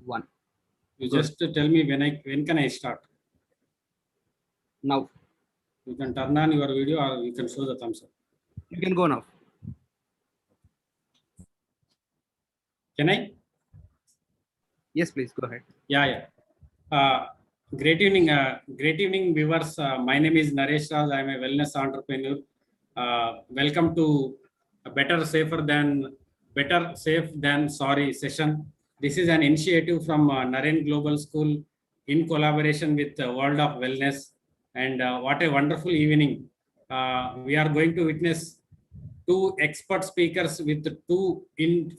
1. You Good. just tell me when can I start? Now. You can turn on your video or you can show the thumbs up. You can go now. Can I? Yes, please go ahead. Yeah. Great evening, viewers. My name is Naresh Raj. I am a wellness entrepreneur. Welcome to a Better Safe Than Sorry session. This is an initiative from Naren Global School in collaboration with World of Wellness. And what a wonderful evening. We are going to witness two expert speakers with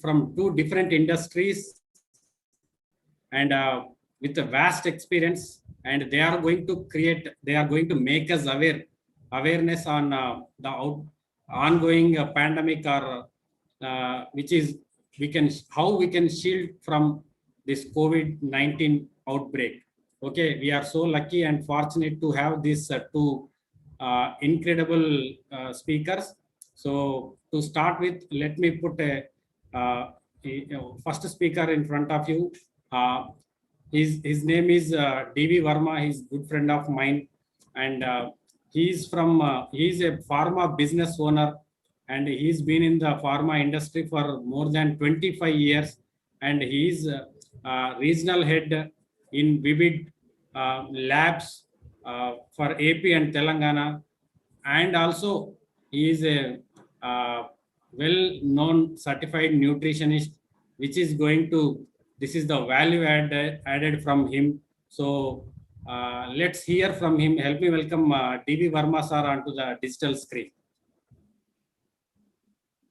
from two different industries and with a vast experience, and they are going to make us awareness on the ongoing pandemic, or which is how we can shield from this COVID-19 outbreak. Okay, we are so lucky and fortunate to have these two incredible speakers. So to start with, let me put a first speaker in front of you. His name is D.V. Verma. He's a good friend of mine, and he's a pharma business owner, and he's been in the pharma industry for more than 25 years, and he's regional head in Vivid Labs for AP and Telangana, and also he is a well-known certified nutritionist, which is this is the value added from him. So let's hear from him. Help me welcome D.V. Verma sir onto the digital screen.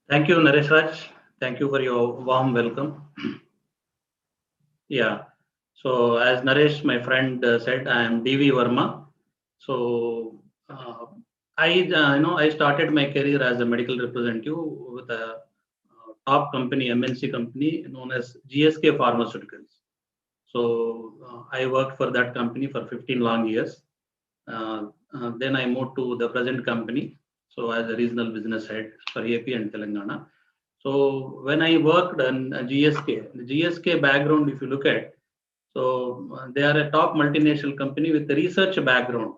Thank you, Naresh Raj. Thank you for your warm welcome. Yeah. So as Naresh, my friend, said, I am D.V. Verma. So I started my career as a medical representative with a top company, MNC company known as GSK Pharmaceuticals. So I worked for that company for 15 long years. Then I moved to the present company, so as a regional business head for AP and Telangana. So when I worked on GSK, the GSK background, if you look at, so they are a top multinational company with a research background.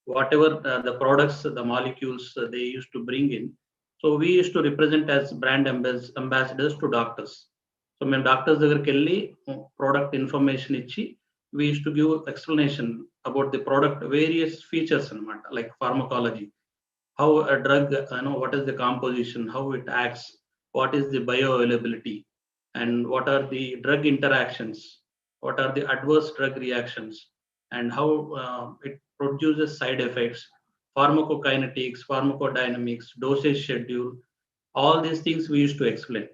Whatever the products, the molecules they used to bring in, so we used to represent as brand ambassadors to doctors. So when doctors kelli product information ichi, we used to give explanation about the product various features like pharmacology, how a drug, what is the composition, how it acts, what is the bioavailability, and what are the drug interactions, what are the adverse drug reactions, and how it produces side effects, pharmacokinetics, pharmacodynamics, dosage schedule, all these things we used to explain.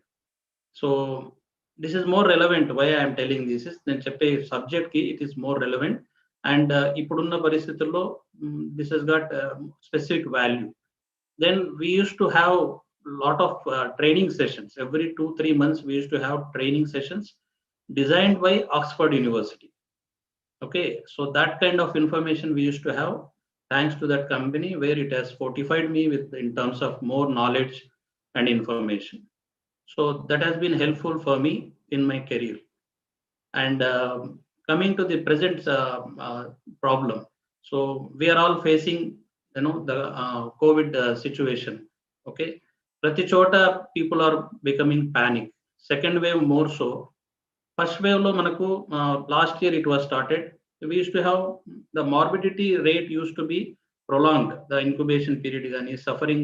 So this is more relevant. Why I am telling this is then cheppe subject ki it is more relevant, and ipudunna paristhithullo this has got specific value. Then we used to have a lot of training sessions. Every 2-3 months we used to have training sessions designed by Oxford University. Okay, so that kind of information we used to have thanks to that company, where it has fortified me with in terms of more knowledge and information. So that has been helpful for me in my career. And coming to the present problem, so we are all facing, the COVID situation. Okay, prati chota people are becoming panic. Second wave more so. First wave lo manaku last year it was started. We used to have the morbidity rate used to be prolonged. The incubation period gani, suffering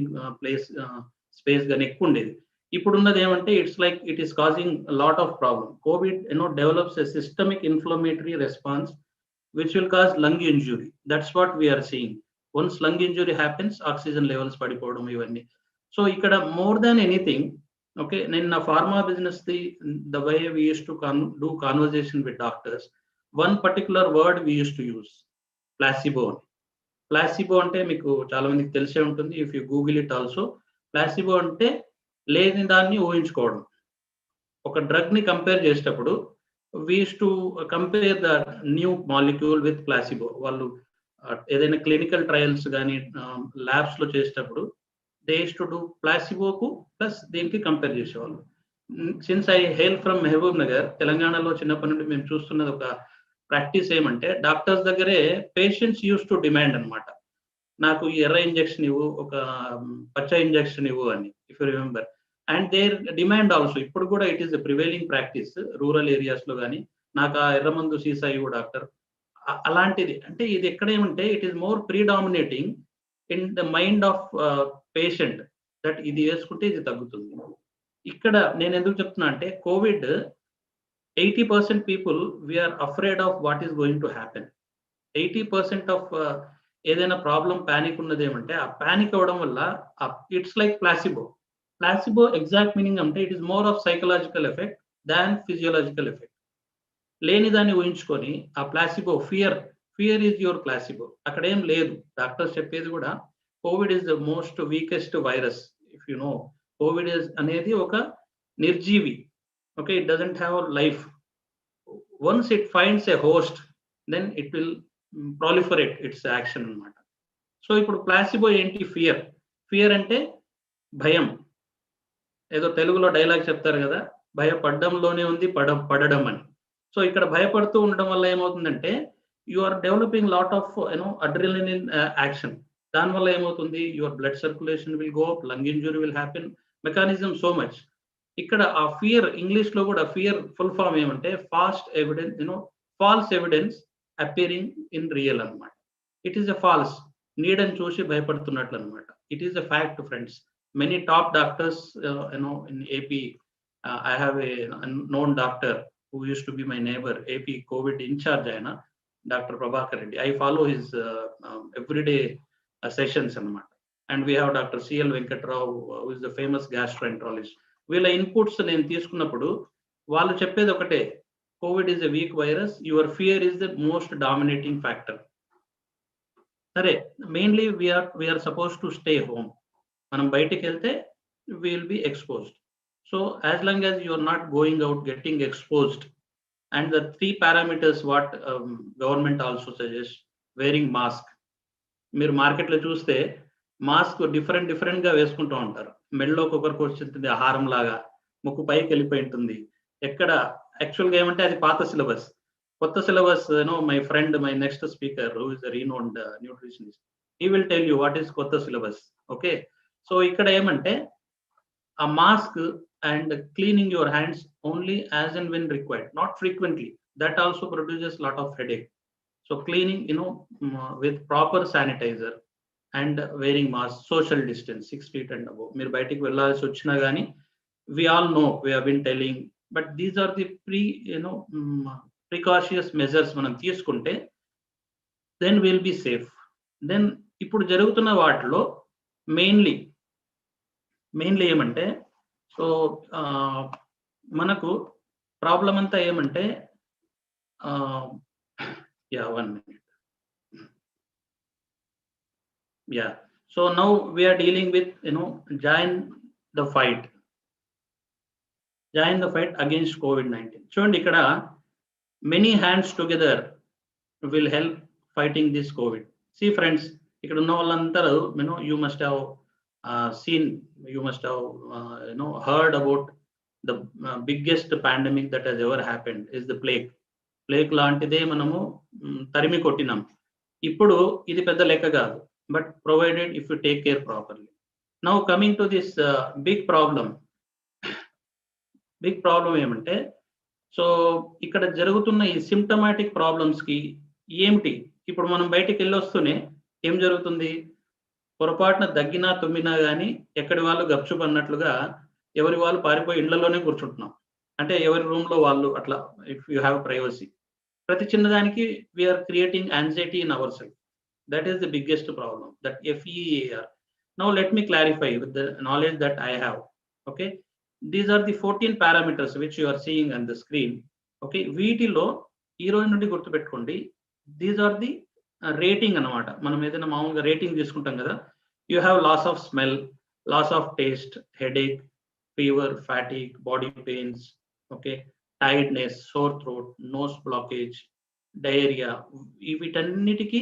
space gani ekkundedi. ఇప్పుడున్నది ఏమంటే it's like it is causing lot of problem. Covid develops a systemic inflammatory response which will cause lung injury. That's what we are seeing. Once lung injury happens, oxygen levels పడిపోవడం ఇవన్నీ. So ఇక్కడ more than anything, okay, నేను నా pharma business the way we used to do conversation with doctors, one particular word we used to use, placebo. Placebo అంటే మీకు చాలా మందికి తెలిసే ఉంటుంది. If you Google it also, placebo అంటే లేని దాన్ని ఊహించుకోవడం. ఒక డ్రగ్ ని కంపేర్ చేసేటప్పుడు we used to compare the new molecule with placebo. వాళ్ళు ఏదైనా క్లినికల్ ట్రయల్స్ కానీ ల్యాబ్స్ లో చేసేటప్పుడు they used to do placebo కు ప్లస్ దీనికి కంపేర్ చేసేవాళ్ళు. Since I hail from Mahabubnagar, తెలంగాణలో చిన్నప్పటి నుండి మేము చూస్తున్నది ఒక ప్రాక్టీస్ ఏమంటే డాక్టర్స్ దగ్గరే పేషెంట్స్ యూస్ టు డిమాండ్ అనమాట. నాకు ఈ ఎర్ర ఇంజెక్షన్ ఇవ్వు, ఒక పచ్చ ఇంజెక్షన్ ఇవ్వు అని, if you remember. And there demand also ఇప్పుడు కూడా it is prevailing practice rural areas లో కానీ, నాకు ఆ ఎర్ర మందు సీసా ఇవ్వు డాక్టర్, అలాంటిది. అంటే ఇది ఎక్కడ ఏమంటే it is more predominating in the mind of patient, that ఇది వేసుకుంటే ఇది తగ్గుతుంది. ఇక్కడ నేను ఎందుకు చెప్తున్నా అంటే COVID 80% people we're afraid of what is going to happen. 80% of ఏదైనా ప్రాబ్లం ప్యానిక్ ఉన్నది ఏమంటే ఆ ప్యానిక్ అవ్వడం వల్ల it's like placebo. Placebo exact meaning అంటే it is more of psychological effect than physiological effect. లేని దాన్ని ఊహించుకొని ఆ placebo fear is your placebo. అక్కడ ఏం లేదు. డాక్టర్స్ చెప్పేది కూడా COVID is the most weakest virus. If you know, COVID అనేది ఒక నిర్జీవి. Okay, it doesn't have life. Once it finds a host then it will proliferate its action అనమాట. So ఇప్పుడు ప్లాసిబో ఏంటి? ఫియర్ అంటే భయం. ఏదో తెలుగులో డైలాగ్ చెప్తారు కదా, భయపడ్డంలోనే ఉంది పడడం అని. సో ఇక్కడ భయపడుతూ ఉండడం వల్ల ఏమవుతుందంటే you are developing lot of adrenaline action. దానివల్ల ఏమవుతుంది, your blood circulation will go up, lung injury will happen, mechanism so much. ఇక్కడ ఆ ఫియర్, ఇంగ్లీష్ లో కూడా ఫియర్ ఫుల్ ఫామ్ ఏమంటే false evidence appearing in real అనమాట. ఇట్ ఈస్ ఎ ఫాల్స్, నీడని చూసి భయపడుతున్నట్లు అనమాట. It is a fact friends. Many top doctors in AP, I have a known doctor who used to be my neighbor, AP COVID in charge ayana, Dr. Prabhakar Reddy. I follow his everyday sessions anamata. And we have Dr. CL Venkatrao, who is the famous gastroenterologist. వీళ్ళ inputs నేను తీసుకున్నప్పుడు వాళ్ళు చెప్పేది ఒకటే, COVID is a weak virus, your fear is the most dominating factor. సరే, mainly we're suppose to stay home. మనం బయటికి వెళ్తే will be exposed. So as long as you are not going out getting exposed, and the 3 parameters what government also suggests, wearing mask. మీరు మార్కెట్లో చూస్తే mask different గా వేసుకుంటూ ఉంటారు. మెడలోకి ఒకరికి వచ్చింది ఆహారం లాగా, ముక్కు పైకి వెళ్ళిపోయి ఉంటుంది. ఎక్కడ యాక్చువల్గా ఏమంటే అది పాత సిలబస్. కొత్త syllabus, my friend, my next speaker who is renowned nutritionist, he will tell you what is కొత్త సిలబస్. ఓకే, సో ఇక్కడ ఏమంటే a mask and cleaning your hands only as and when required, not frequently. That also produces lot of headache. So cleaning, with proper sanitizer and wearing mask, social distance 6 feet and above. Meer bayatiki vellalsi ochina gaani, we all know, we have been telling, but these are the precautionary measures manam teeskunte then we'll be safe. Then ippudu jarugutunna vaatilo mainly ఏమంటే, so మనకు problem అంతా ఏమంటే, 1 minute. So now we are dealing with join the fight against COVID-19. చూడండి ఇక్కడ many hands together will help fighting this COVID. See friends, ఇక్కడ ఉన్న వాళ్ళందరూ you must have seen, you must have heard about the biggest pandemic that has ever happened is the plague లాంటిదే మనము తరిమి కొట్టినాం. ఇప్పుడు ఇది పెద్ద లెక్క కాదు, but provided if you take care properly. Now coming to this big problem ఏమంటే, so ఇక్కడ జరుగుతున్న ఈ సిమ్టమాటిక్ ప్రాబ్లమ్స్ కి ఏమిటి? ఇప్పుడు మనం బయటికి వెళ్ళొస్తూనే ఏం జరుగుతుంది, పొరపాటున దగ్గినా తుమ్మినా కానీ ఎక్కడి వాళ్ళు గప్చుప్ అన్నట్లుగా ఎవరి వాళ్ళు పారిపోయి ఇళ్లలోనే కూర్చుంటున్నాం. అంటే ఎవరి రూమ్ లో వాళ్ళు అట్లా, ఇఫ్ యూ హ్యావ్ ప్రైవసీ. ప్రతి చిన్నదానికి we're creating anxiety in our self. That is the biggest problem, that FEAR. Now let me clarify with the knowledge that I have. Okay, these are the 14 parameters which you are seeing on the screen. Okay, వీటిలో ఈ రోజు నుండి గుర్తుపెట్టుకోండి, these are the rating అన్నమాట. మనం ఏదైనా మామూలుగా rating తీసుకుంటాం కదా. You have loss of smell, loss of taste, headache, fever, fatigue, body pains, okay, tiredness, sore throat, nose blockage, diarrhoea. వీటన్నిటికీ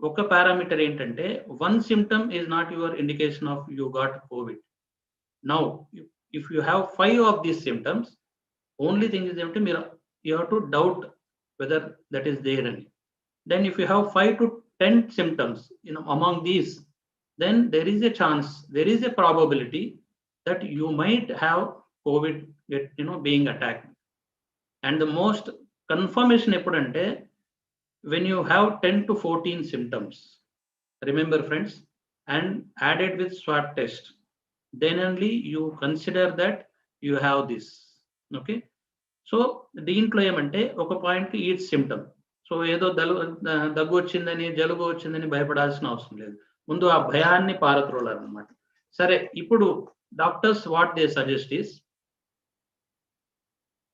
ఒక పారామీటర్ ఏంటంటే, 1 symptom is not your indication of you got COVID. Now if you have 5 of these symptoms, only thing is you have to doubt whether that is there any. Then if you have 5 to 10 symptoms, among these, then there is a chance, there is a probability that you might have COVID being attacked. And the most confirmation epudante, when you have 10 to 14 symptoms, remember friends, and added with swab test, then only you consider that you have this. Okay, so దీంట్లో ఏమంటే ఒక point each symptom. So ఏదో దగ్గు వచ్చిందని జలుబు వచ్చిందని భయపడాల్సిన అవసరం లేదు, ముందు ఆ భయాన్ని పారద్రోలాలన్నమాట. సరే, ఇప్పుడు doctors what they suggest is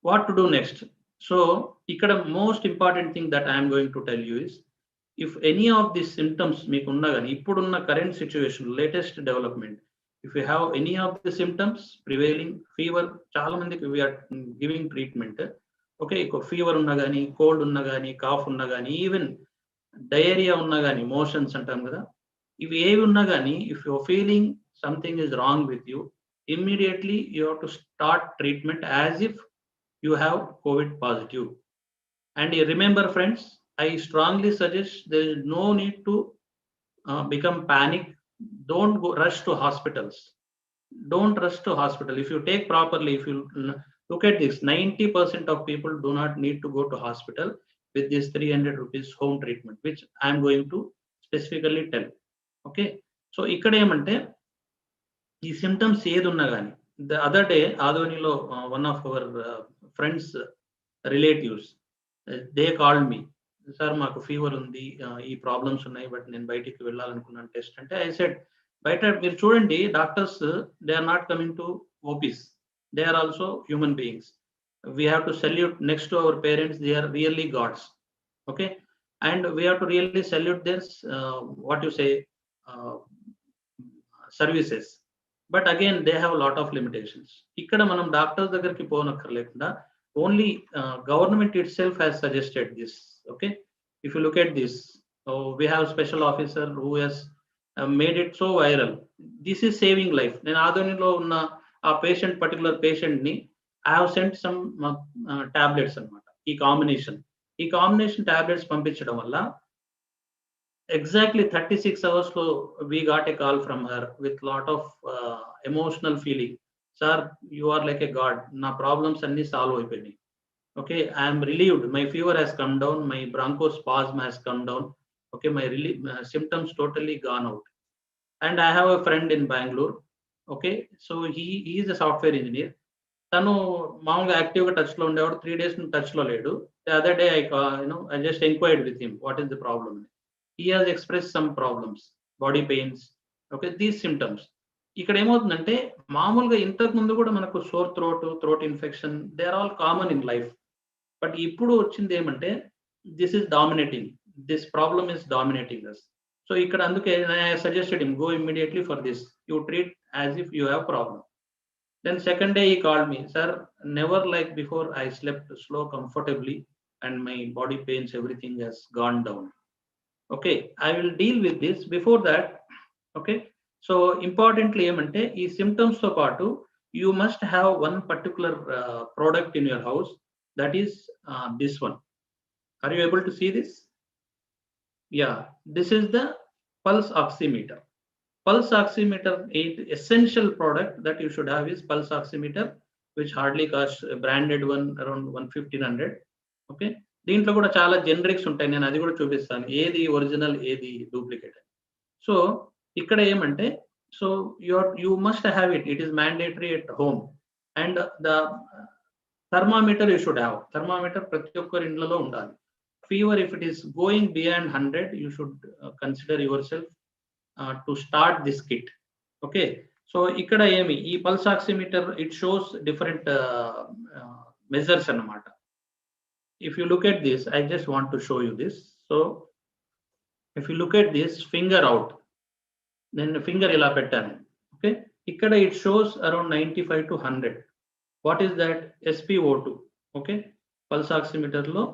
what to do next. So ikkada most important thing that I am going to tell you is, if any of these symptoms meeku unna gani, ippudunna current situation, latest development, if you have any of the symptoms prevailing, fever, chaala mandiki we are giving treatment. Okay, fever unna gani, cold unna gani, cough unna gani, even diarrhea unna gani, motions antam kada, ivi evi unna gani, if you are feeling something is wrong with you, immediately you have to start treatment as if you have COVID positive. And remember friends, I strongly suggest there is no need to become panic. Don't go rush to hospitals. Don't rush to hospital. If you take properly, if you look at this, 90% of people do not need to go to hospital with this 300 rupees home treatment, which I am going to specifically tell. Okay, so ikkada emante ee symptoms edunna gani, the other day Adonilo, one of our friends relatives, they called me, sir maaku fever undi, ee problems unnai, but nen bayitiki vellalanunna test ante, I said baita meer chudandi, doctors they are not coming to OPs, they are also human beings. We have to salute next to our parents, they are really gods. Okay, and we have to really salute their what you say services. But again, they have a lot of limitations. Ikkada manam doctors దగ్గరికి పోనక్కర్లేకుండా, only government itself has suggested this. Okay, if you look at this, we have special officer who has made it so viral. This is saving life. Nenu Adonilo unna a patient, particular patient ni I have sent some tablets annamata. Ee combination tablets పంపించడం వల్ల exactly 36 hours lo we got a call from her with lot of emotional feeling. Sir, you are like a god, na problems anni solve ayiponi. Okay, I am relieved, my fever has come down, my bronchospasm has come down. Okay, my symptoms totally gone out. And I have a friend in Bangalore. Okay, so he is a software engineer. Tanu maamuluga active ga touch lo undevaru, 3 days nu touch lo ledu. The other day I just inquired with him what is the problem. He has expressed some problems, body pains. Okay, these symptoms. ఇక్కడ ఏమవుతుందంటే మామూలుగా ఇంతకు ముందు కూడా మనకు sore throat infection, they are all common in life. But ఇప్పుడు వచ్చింది ఏమంటే this is dominating, this problem is dominating us. So ఇక్కడ అందుకే I suggested him, go immediately for this, you treat as if you have problem. Then second day he called me, sir, never like before I slept slow comfortably and my body pains, everything has gone down. Okay, I will deal with this. Before that, okay, so importantly emante ee symptoms tho paatu you must have one particular product in your house, that is this one. Are you able to see this? Yeah, this is the pulse oximeter. Pulse oximeter, essential product that you should have is pulse oximeter, which hardly costs, a branded one around 1,500. Okay, దీంట్లో కూడా చాలా generics ఉంటాయి, నేను అది కూడా చూపిస్తాను ఏది original ఏది డూప్లికేట్. సో ఇక్కడ ఏమంటే, so you must have it, it is mandatory at home. And the thermometer you should have, thermometer ప్రతి ఒక్కరి ఇండ్లలో ఉండాలి. Fever if it is going beyond 100, you should consider your self to start this kit. Okay, so ఇక్కడ ఏమి ఈ pulse oximeter it shows different measures అన్నమాట. If you look at this, I just want to show you this. So if you look at this, finger out, then finger ila pettanu. Okay, ikkada it shows around 95 to 100. What is that? SpO2. Okay, pulse oximeter lo,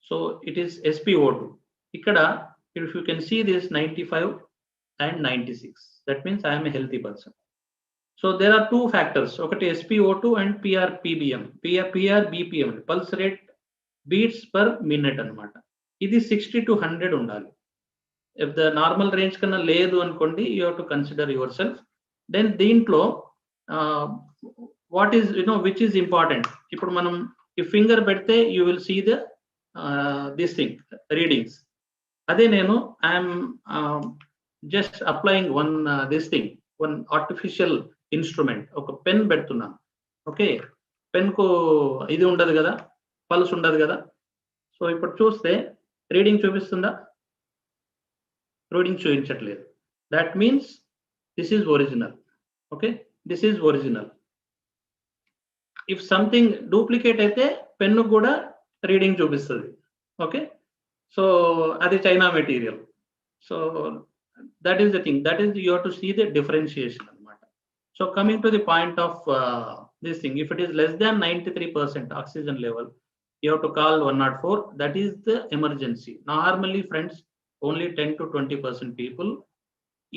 so it is SpO2. Ikkada if you can see this 95 and 96, that means I am a healthy person. So there are two factors, ఒకటి SpO2 and PRPBM, PRBPM, pulse rate beats per minute అన్నమాట. ఇది 60 to 100 ఉండాలి. If the normal range కన్నా లేదు అనుకోండి, you have to consider yourself. Then దీంట్లో what is, which is important. ఇప్పుడు మనం ఈ ఫింగర్ పెడితే you will see the this thing readings. అదే నేను I'm just applying one artificial instrument, ఒక పెన్ పెడుతున్నాను. ఓకే, పెన్కు ఇది ఉండదు కదా, పల్స్ ఉండదు కదా. సో ఇప్పుడు చూస్తే రీడింగ్ చూపిస్తుందా? రీడింగ్ చూపించట్లేదు. That means this is original. Okay, this is original. If something duplicate అయితే పెన్ను కూడా రీడింగ్ చూపిస్తుంది. Okay, so adi China material. So that is the thing, that is you have to see the differentiation anamata. So coming to the point of this thing, if it is less than 93% oxygen level, you have to call 104. That is the emergency. Normally friends, only 10 to 20% people,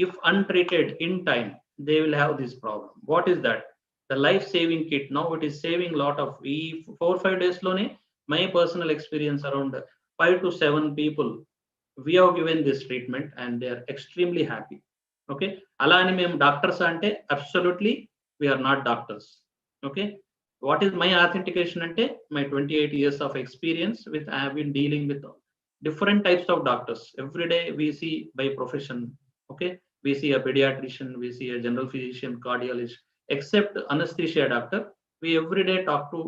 if untreated in time, they will have this problem. What is that? The life saving kit. Now it is saving lot of 4-5 days lone. My personal experience, around 5 to 7 people we have given this treatment and they are extremely happy. Okay, ala ani mem doctors ante absolutely we are not doctors. Okay, what is my authentication ante my 28 years of experience with, I have been dealing with different types of doctors. Every day we see by profession. Okay, we see a pediatrician, we see a general physician, cardiologist. Except anesthesia doctor, we every day talk to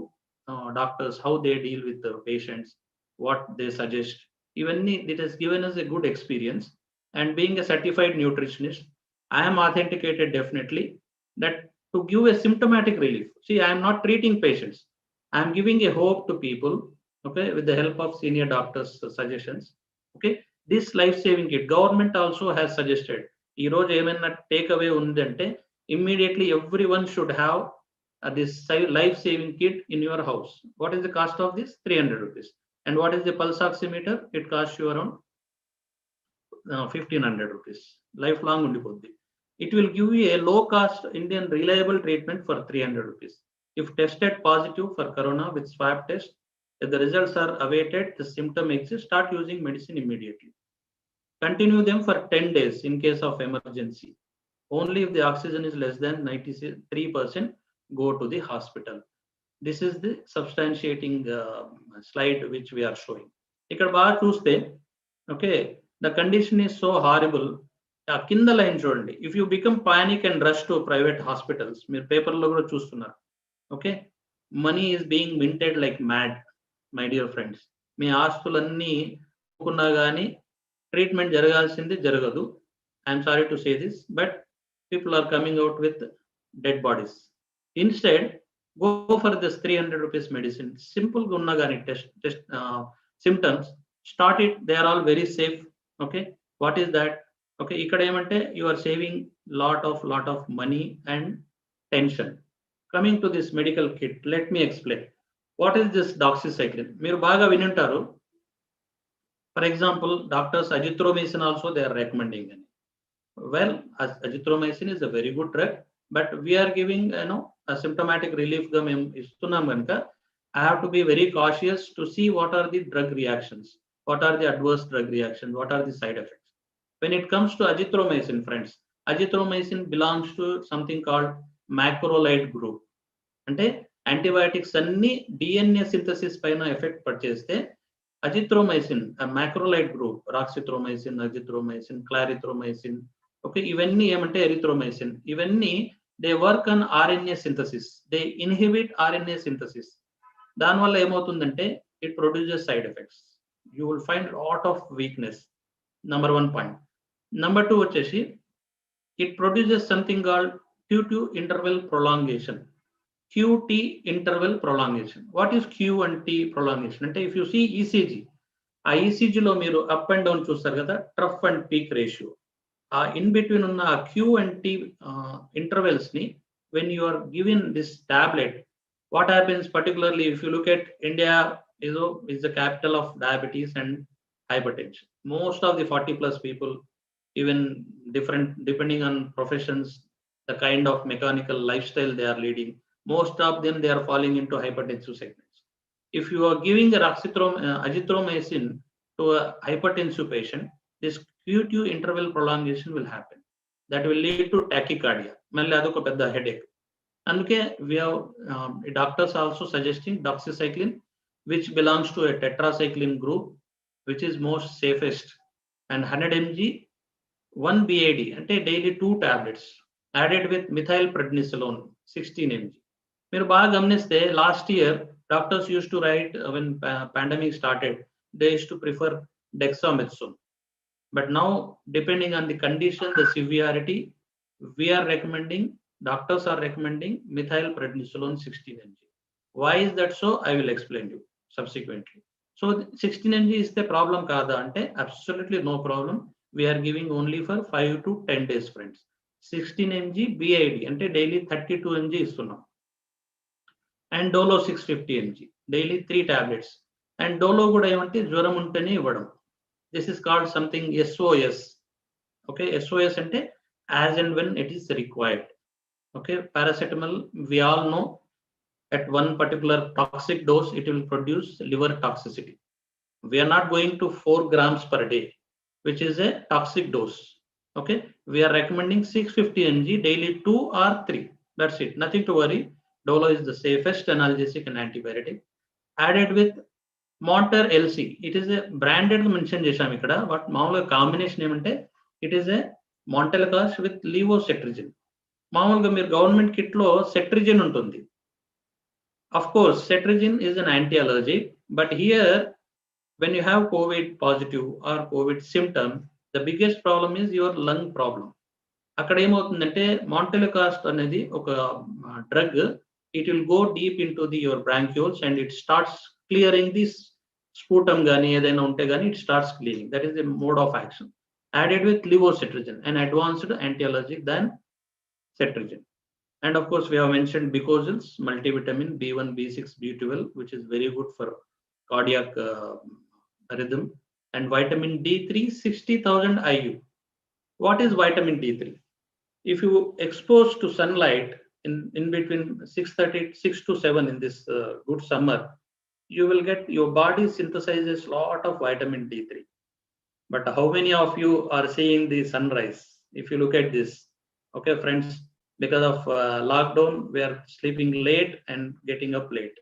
doctors, how they deal with the patients, what they suggest. Even it has given us a good experience. And being a certified nutritionist, I am authenticated definitely that to give a symptomatic relief. See, I am not treating patients, I am giving a hope to people. Okay, with the help of senior doctors suggestions. Okay, this life saving kit government also has suggested. Ee roju emayna take away undante immediately everyone should have this life saving kit in your house. What is the cost of this? 300 rupees. And what is the pulse oximeter? It costs you around 1500 rupees. Lifelong undipoddi. It will give you a low cost Indian reliable treatment for 300 rupees. If tested positive for corona with swab test, if the results are awaited, the symptom exists, start using medicine immediately. Continue them for 10 days in case of emergency. Only if the oxygen is less than 93%, go to the hospital. This is the substantiating slide which we are showing. Ikkada baga chuste, okay, the condition is so horrible. Kinda line chudandi, if you become panic and rush to private hospitals, meer paper lo kuda chustunnaru. Okay, money is being minted like mad, my dear friends. మీ ఆస్తులన్నీ అనుకున్నా కానీ treatment జరగాల్సింది జరగదు. I'm sorry to say this, but people are coming out with dead bodies. Instead, go for this 300 rupees medicine. Simple gunna gani test symptoms, start it. They are all very safe. Okay, what is that? Okay, ikkada emante you are saving lot of money and tension. Coming to this medical kit, let me explain. What is this doxycycline? Meer baga vinuntaru. For example, doctors azithromycin also they are recommending. Well, azithromycin is a very good drug, but we are giving a symptomatic relief ga mem istunnam ganaka I have to be very cautious to see what are the drug reactions, what are the adverse drug reactions, what are the side effects. When it comes to azithromycin, friends, azithromycin belongs to something called macrolide group. Ante antibiotics anni DNA synthesis paina effect purcheste azithromycin, a macrolide group, roxithromycin, azithromycin, clarithromycin, okay, ivanni emante erythromycin, ivanni they work on RNA synthesis, they inhibit RNA synthesis. Dan valla emotundante it produces side effects. You will find a lot of weakness. Number 1 point. Number 2 vacheshi it produces something called QT interval prolongation. QT interval prolongation. What is Q and T prolongation? Ante if you see ECG, ఆ ECG లో మీరు up and down చూస్తారు కదా, trough and peak ratio, ఆ in between ఉన్న Q and T intervals ni when you are given this tablet, what happens, particularly if you look at India is the capital of diabetes and hypertension. Most of the 40+ people, even different depending on professions, the kind of mechanical lifestyle they are leading. Most of them, they are falling into hypertensive segments. If you are giving a azithromycin to a hypertensive patient, this QT interval prolongation will happen. That will lead to tachycardia. Headache. And we have doctors also suggesting doxycycline, which belongs to a tetracycline group, which is most safest. And 100 mg, 1 BID, and daily 2 tablets, added with methylprednisolone, 16 mg. మీరు బాగా గమనిస్తే last year doctors used to write when pandemic started, they used to prefer dexamethasone. But now, depending on the condition, the severity, doctors are recommending methylprednisolone 16 mg. Why is that so? I will explain you subsequently. So 16 mg is the problem kada ante? Absolutely no problem. We are giving only for 5 to 10 days, friends. 16 mg BID ante daily 32 mg istunam. And Dolo 650 mg, daily 3 tablets. And Dolo kuda emante jvaram untene ivvadam. This is called something SOS. Okay, SOS ante as and when it is required. Okay, paracetamol, we all know at one particular toxic dose, it will produce liver toxicity. We are not going to 4 grams per day, which is a toxic dose. Okay, we are recommending 650 mg daily 2 or 3. That's it. Nothing to worry. Dolo is the safest analgesic and antibiotic. Added with Monter LC. It is a branded mention chesam ikkada, but మామూలుగా combination ఏమంటే it is a Montelukast with levocetirizine. మామూలుగా మీరు government kit లో cetirizine ఉంటుంది. Of course, cetirizine is an anti-allergic, but here when you have COVID positive or COVID symptom, the biggest problem is your lung problem. అక్కడ ఏమవుతుందంటే Montelukast అనేది ఒక drug, it will go deep into your bronchioles and it starts clearing this sputum gani edaina unte gani, it starts cleaning. That is the mode of action. Added with levocetirizine, an advanced anti-allergic than cetirizine. And of course, we have mentioned Bicozils, multivitamin B1, B6, B12, which is very good for cardiac rhythm. And vitamin D3, 60,000 IU. What is vitamin D3? If you expose to sunlight in between 6 to 7 in this good summer, you will get, your body synthesizes lot of vitamin D3. But how many of you are seeing the sunrise? If you look at this, okay, friends, because of lockdown, we are sleeping late and getting up late.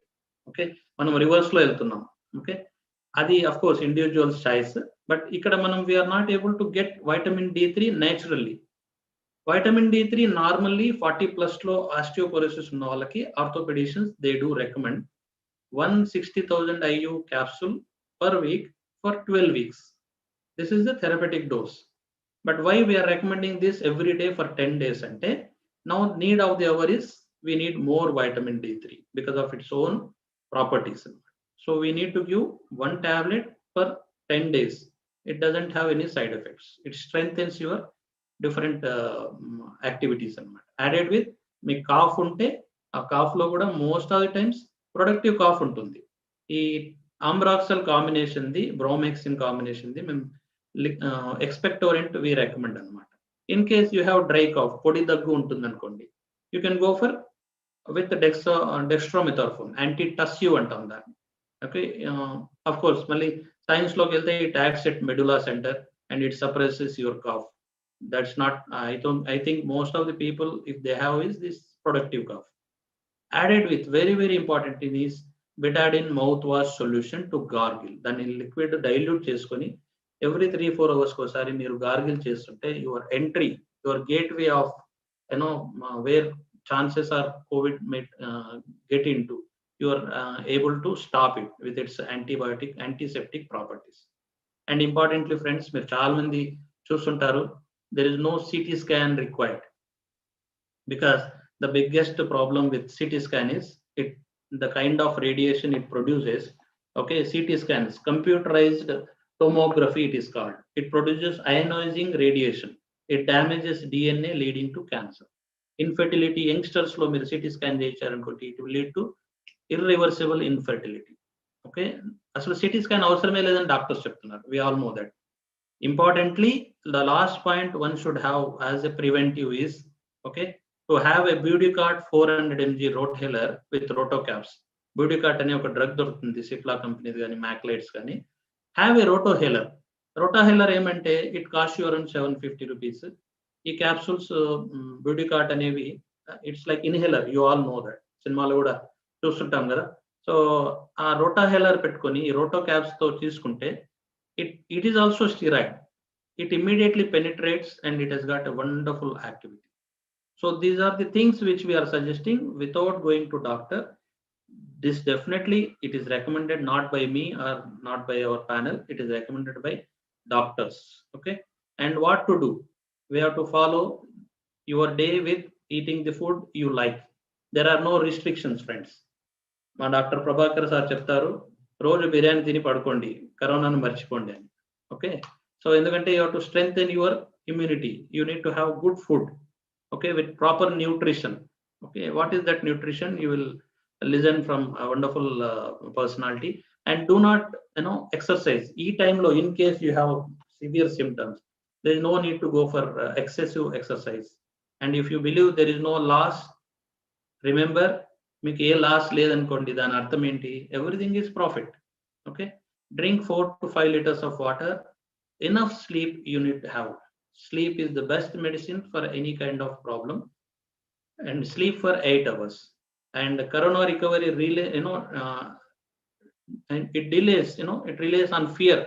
Okay, manam reverse lo eltunnam. Okay, adi of course individual's choice, but ikkada manam we are not able to get vitamin D3 naturally. Vitamin D3 normally 40 plus లో osteoporosis ఉన్న వాళ్ళకి orthopedicians they do recommend 160,000 IU capsule per week for 12 weeks. This is the therapeutic dose. But why we are recommending this every day for 10 days ante, now need of the hour is we need more vitamin D3 because of its own properties. So we need to give 1 tablet per 10 days. It doesn't have any side effects. It strengthens your different activities. Added with మీ cough ఉంటే ఆ cough లో కూడా most of the times productive cough ఉంటుంది. ఈ ambroxol combination ది, bromhexine combination ది మేము ఎక్స్పెక్టోరెంట్ వి రికమెండ్ అనమాట. In case you have dry cough, పొడి దగ్గు ఉంటుంది అనుకోండి, you can go for with dextromethorphan, anti tussive అంటాం దాన్ని. ఓకే, అఫ్ కోర్స్ మళ్ళీ సైన్స్ లోకి వెళ్తే it acts at medulla centre and it suppresses your cough. That's not, I think most of the people, if they have, is this productive cough. Added with, very very important thing is betadine mouthwash solution to gargle. Then in liquid dilute cheskoni every 3-4 hours kosari meeru gargle chestunte, your entry, your gateway of where chances are COVID may get into, you are able to stop it with its antibiotic, antiseptic properties. And importantly friends, meer chaala mandi chustuntaru, there is no CT scan required, because the biggest problem with CT scan is the kind of radiation it produces. Okay, CT scans, computerized tomography it is called. It produces ionizing radiation. It damages DNA leading to cancer. Infertility, youngsters lo meer CT scan cheyacharanukoti, it will lead to irreversible infertility. Okay, asalu CT scan avasaramé ledani doctors cheptunnaru, we all know that. Importantly, the last point one should have as a preventive is, okay, to have a Budicort 400 mg Rotahilar with Rotocaps. Budicort అనే ఒక drug దొరుకుతుంది Cipla company కానీ మ్యాక్లైట్స్ కానీ. Have a రోటోహెలర్. రోటోహెలర్ ఏమంటే it cost you around 750 rupees. ఈ capsules బ్యూడికాట్ అనేవి it's like inhaler, you all know that, సినిమాలో కూడా చూస్తుంటాం కదా. సో ఆ రోటాహెలర్ పెట్టుకొని ఈ రోటో క్యాప్స్ తో తీసుకుంటే it is also steroid. It immediately penetrates and it has got a wonderful activity. So these are the things which we are suggesting without going to doctor. This definitely it is recommended not by me or not by our panel. It is recommended by doctors. Okay. And what to do? We have to follow your day with eating the food you like. There are no restrictions, friends. మా doctor Prabhakar sir చెప్తారు రోజు బిర్యానీ తిని పడుకోండి, కరోనాను మర్చిపోండి అని. Okay. So ఎందుకంటే you have to strengthen your immunity. You need to have good food, okay, with proper nutrition. Okay, what is that nutrition? You will listen from a wonderful personality. And do not exercise. Time low in case you have severe symptoms. There is no need to go for excessive exercise. And if you believe there is no loss, remember మీకు ఏ loss లేదనుకోండి, దాని అర్థం ఏంటి? Everything is profit. Okay. Drink 4 to 5 liters of water. Enough sleep you need to have. Sleep is the best medicine for any kind of problem. And sleep for 8 hours. And corona recovery relay, and it delays, it relies on fear.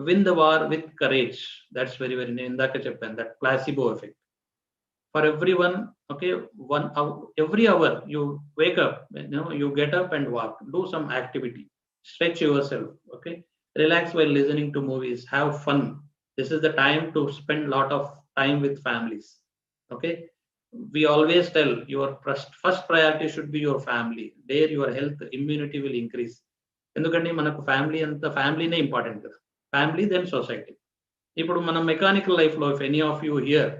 Win the war with courage. That's very, very indaka cheppan, that placebo effect. For everyone, okay, every hour you wake up, you get up and walk, do some activity, stretch yourself, okay. Relax while listening to movies, have fun. This is the time to spend a lot of time with families. Okay. We always tell your first priority should be your family. There your health, immunity will increase. Endukante manaku family anta family ne important kada. Family then society. Ippudu mana mechanical life lo, if any of you here,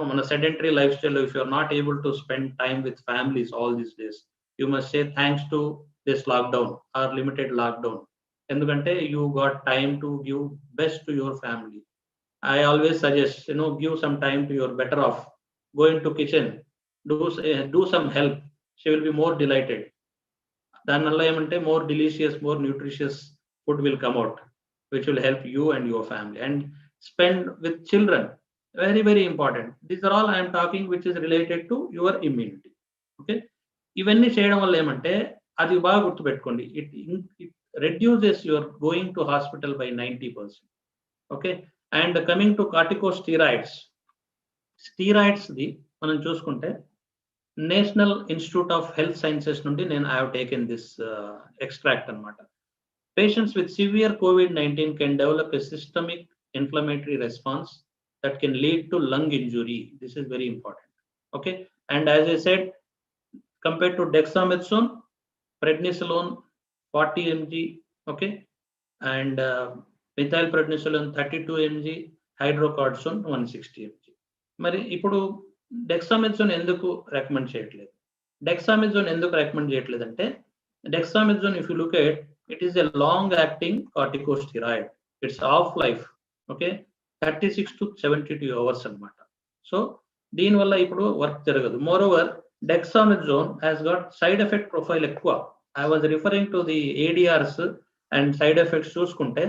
mana sedentary lifestyle, if you are not able to spend time with families all these days, you must say thanks to this lockdown or limited lockdown. Endukante you got time to give best to your family. I always suggest, give some time to your better off. Go into kitchen, do some help. She will be more delighted. Danalla emante more delicious, more nutritious food will come out, which will help you and your family. And spend with children, very, very important. These are all I am talking which is related to your immunity. Okay. ఇవన్నీ చేయడం వల్ల ఏమంటే అది బాగా గుర్తుపెట్టుకోండి, it reduces your going to hospital by 90%. Okay. And coming to corticosteroids, steroids ది మనం చూసుకుంటే national institute of health sciences నుండి నేను I have taken this extract అన్నమాట. Patients with severe COVID-19 can develop a systemic inflammatory response that can lead to lung injury. This is very important. Okay. And as I said, compared to dexamethasone, prednisolone 40 mg, okay, and methylprednisolone 32 mg, hydrocortisone 160 mg. మరి ఇప్పుడు dexamethasone ఎందుకు recommend చేయట్లేదు? Dexamethasone ఎందుకు recommend చేయట్లేదంటే, dexamethasone if you look at, it is a long acting corticosteroid. Its half life, okay, 36 to 72 hours అన్నమాట. So దీనివల్ల ఇప్పుడు work జరగదు. Moreover dexamethasone has got side effect profile ఎక్కువ. I was referring to the ADRs and side effects చూసుకుంటే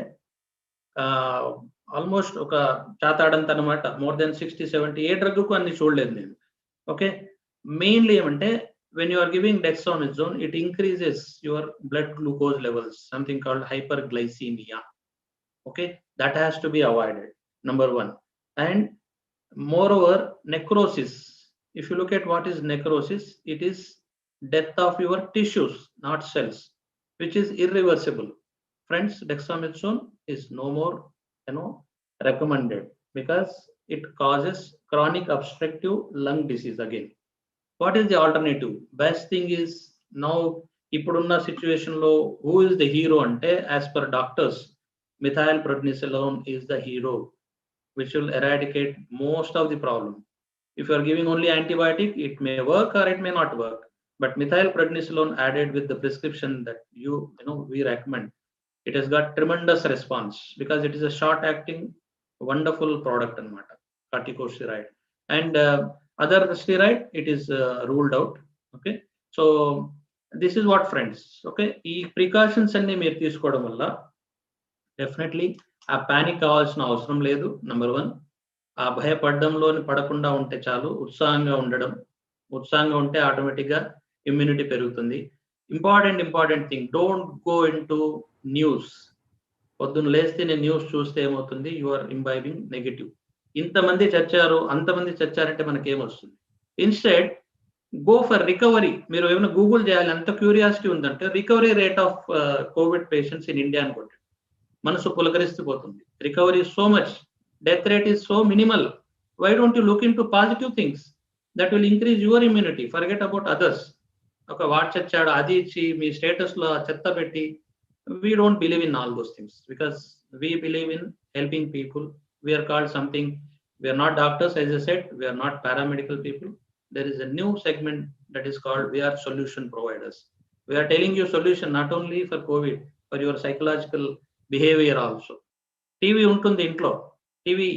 almost ఒక చాతాడంత అనమాట. More than 60-70. ఏ డ్రగ్కు అన్ని చూడలేదు నేను. ఓకే. మెయిన్లీ ఏమంటే when you are giving dexamethasone, it increases your blood glucose levels, something called hyperglycemia. Okay, that has to be avoided, number one. And moreover, necrosis. If you look at what is necrosis, it is death of your tissues, not cells, which is irreversible. Friends, dexamethasone is no more recommended because it causes chronic obstructive lung disease again. What is the alternative? Best thing is, now ippudunna situation lo who is the hero ante, as per doctors, methylprednisolone is the hero, which will eradicate most of the problem. If you are giving only antibiotic, it may work or it may not work. But methylprednisolone added with the prescription that we recommend, it has got tremendous response because it is a short acting wonderful product anamata, corticosteroid. And Other steroid, it is ruled out. Okay, so this is what, friends. Okay, ఈ precautions అన్ని మీరు తీసుకోవడం వల్ల definitely ఆ panic కావాల్సిన అవసరం లేదు. Number 1, ఆ భయపడడంలోని పడకుండా ఉంటే చాలు. ఉత్సాహంగా ఉంటే ఆటోమేటిక్గా ఇమ్యూనిటీ పెరుగుతుంది. Important thing, don't go in to news. పొద్దున్న లేస్తే నేను న్యూస్ చూస్తే ఏమవుతుంది, యు ఆర్ ఇంబైబింగ్ నెగిటివ్. ఇంతమంది చచ్చారు, అంతమంది చచ్చారంటే మనకేమొస్తుంది? Instead go for recovery. మీరు ఏమైనా గూగుల్ చేయాలి, అంత క్యూరియాసిటీ ఉందంటే recovery rate of COVID patients in India అనుకోండి, మనసు పులకరిస్తుపోతుంది. Recovery so much, death rate is so minimal. Why don't you look in to positive things that will increase your immunity? Forget about others. ఒక వాట్ చచ్చాడు అది ఇచ్చి మీ status లో చెత్త పెట్టి, we don't believe in all those things, because we believe in helping people. We are called something. We are not doctors, as I said. We are not paramedical people. There is a new segment that is called, we are solution providers. We are telling you solution not only for COVID, for your psychological behavior also. TV ఉంటుంది ఇంట్లో, TV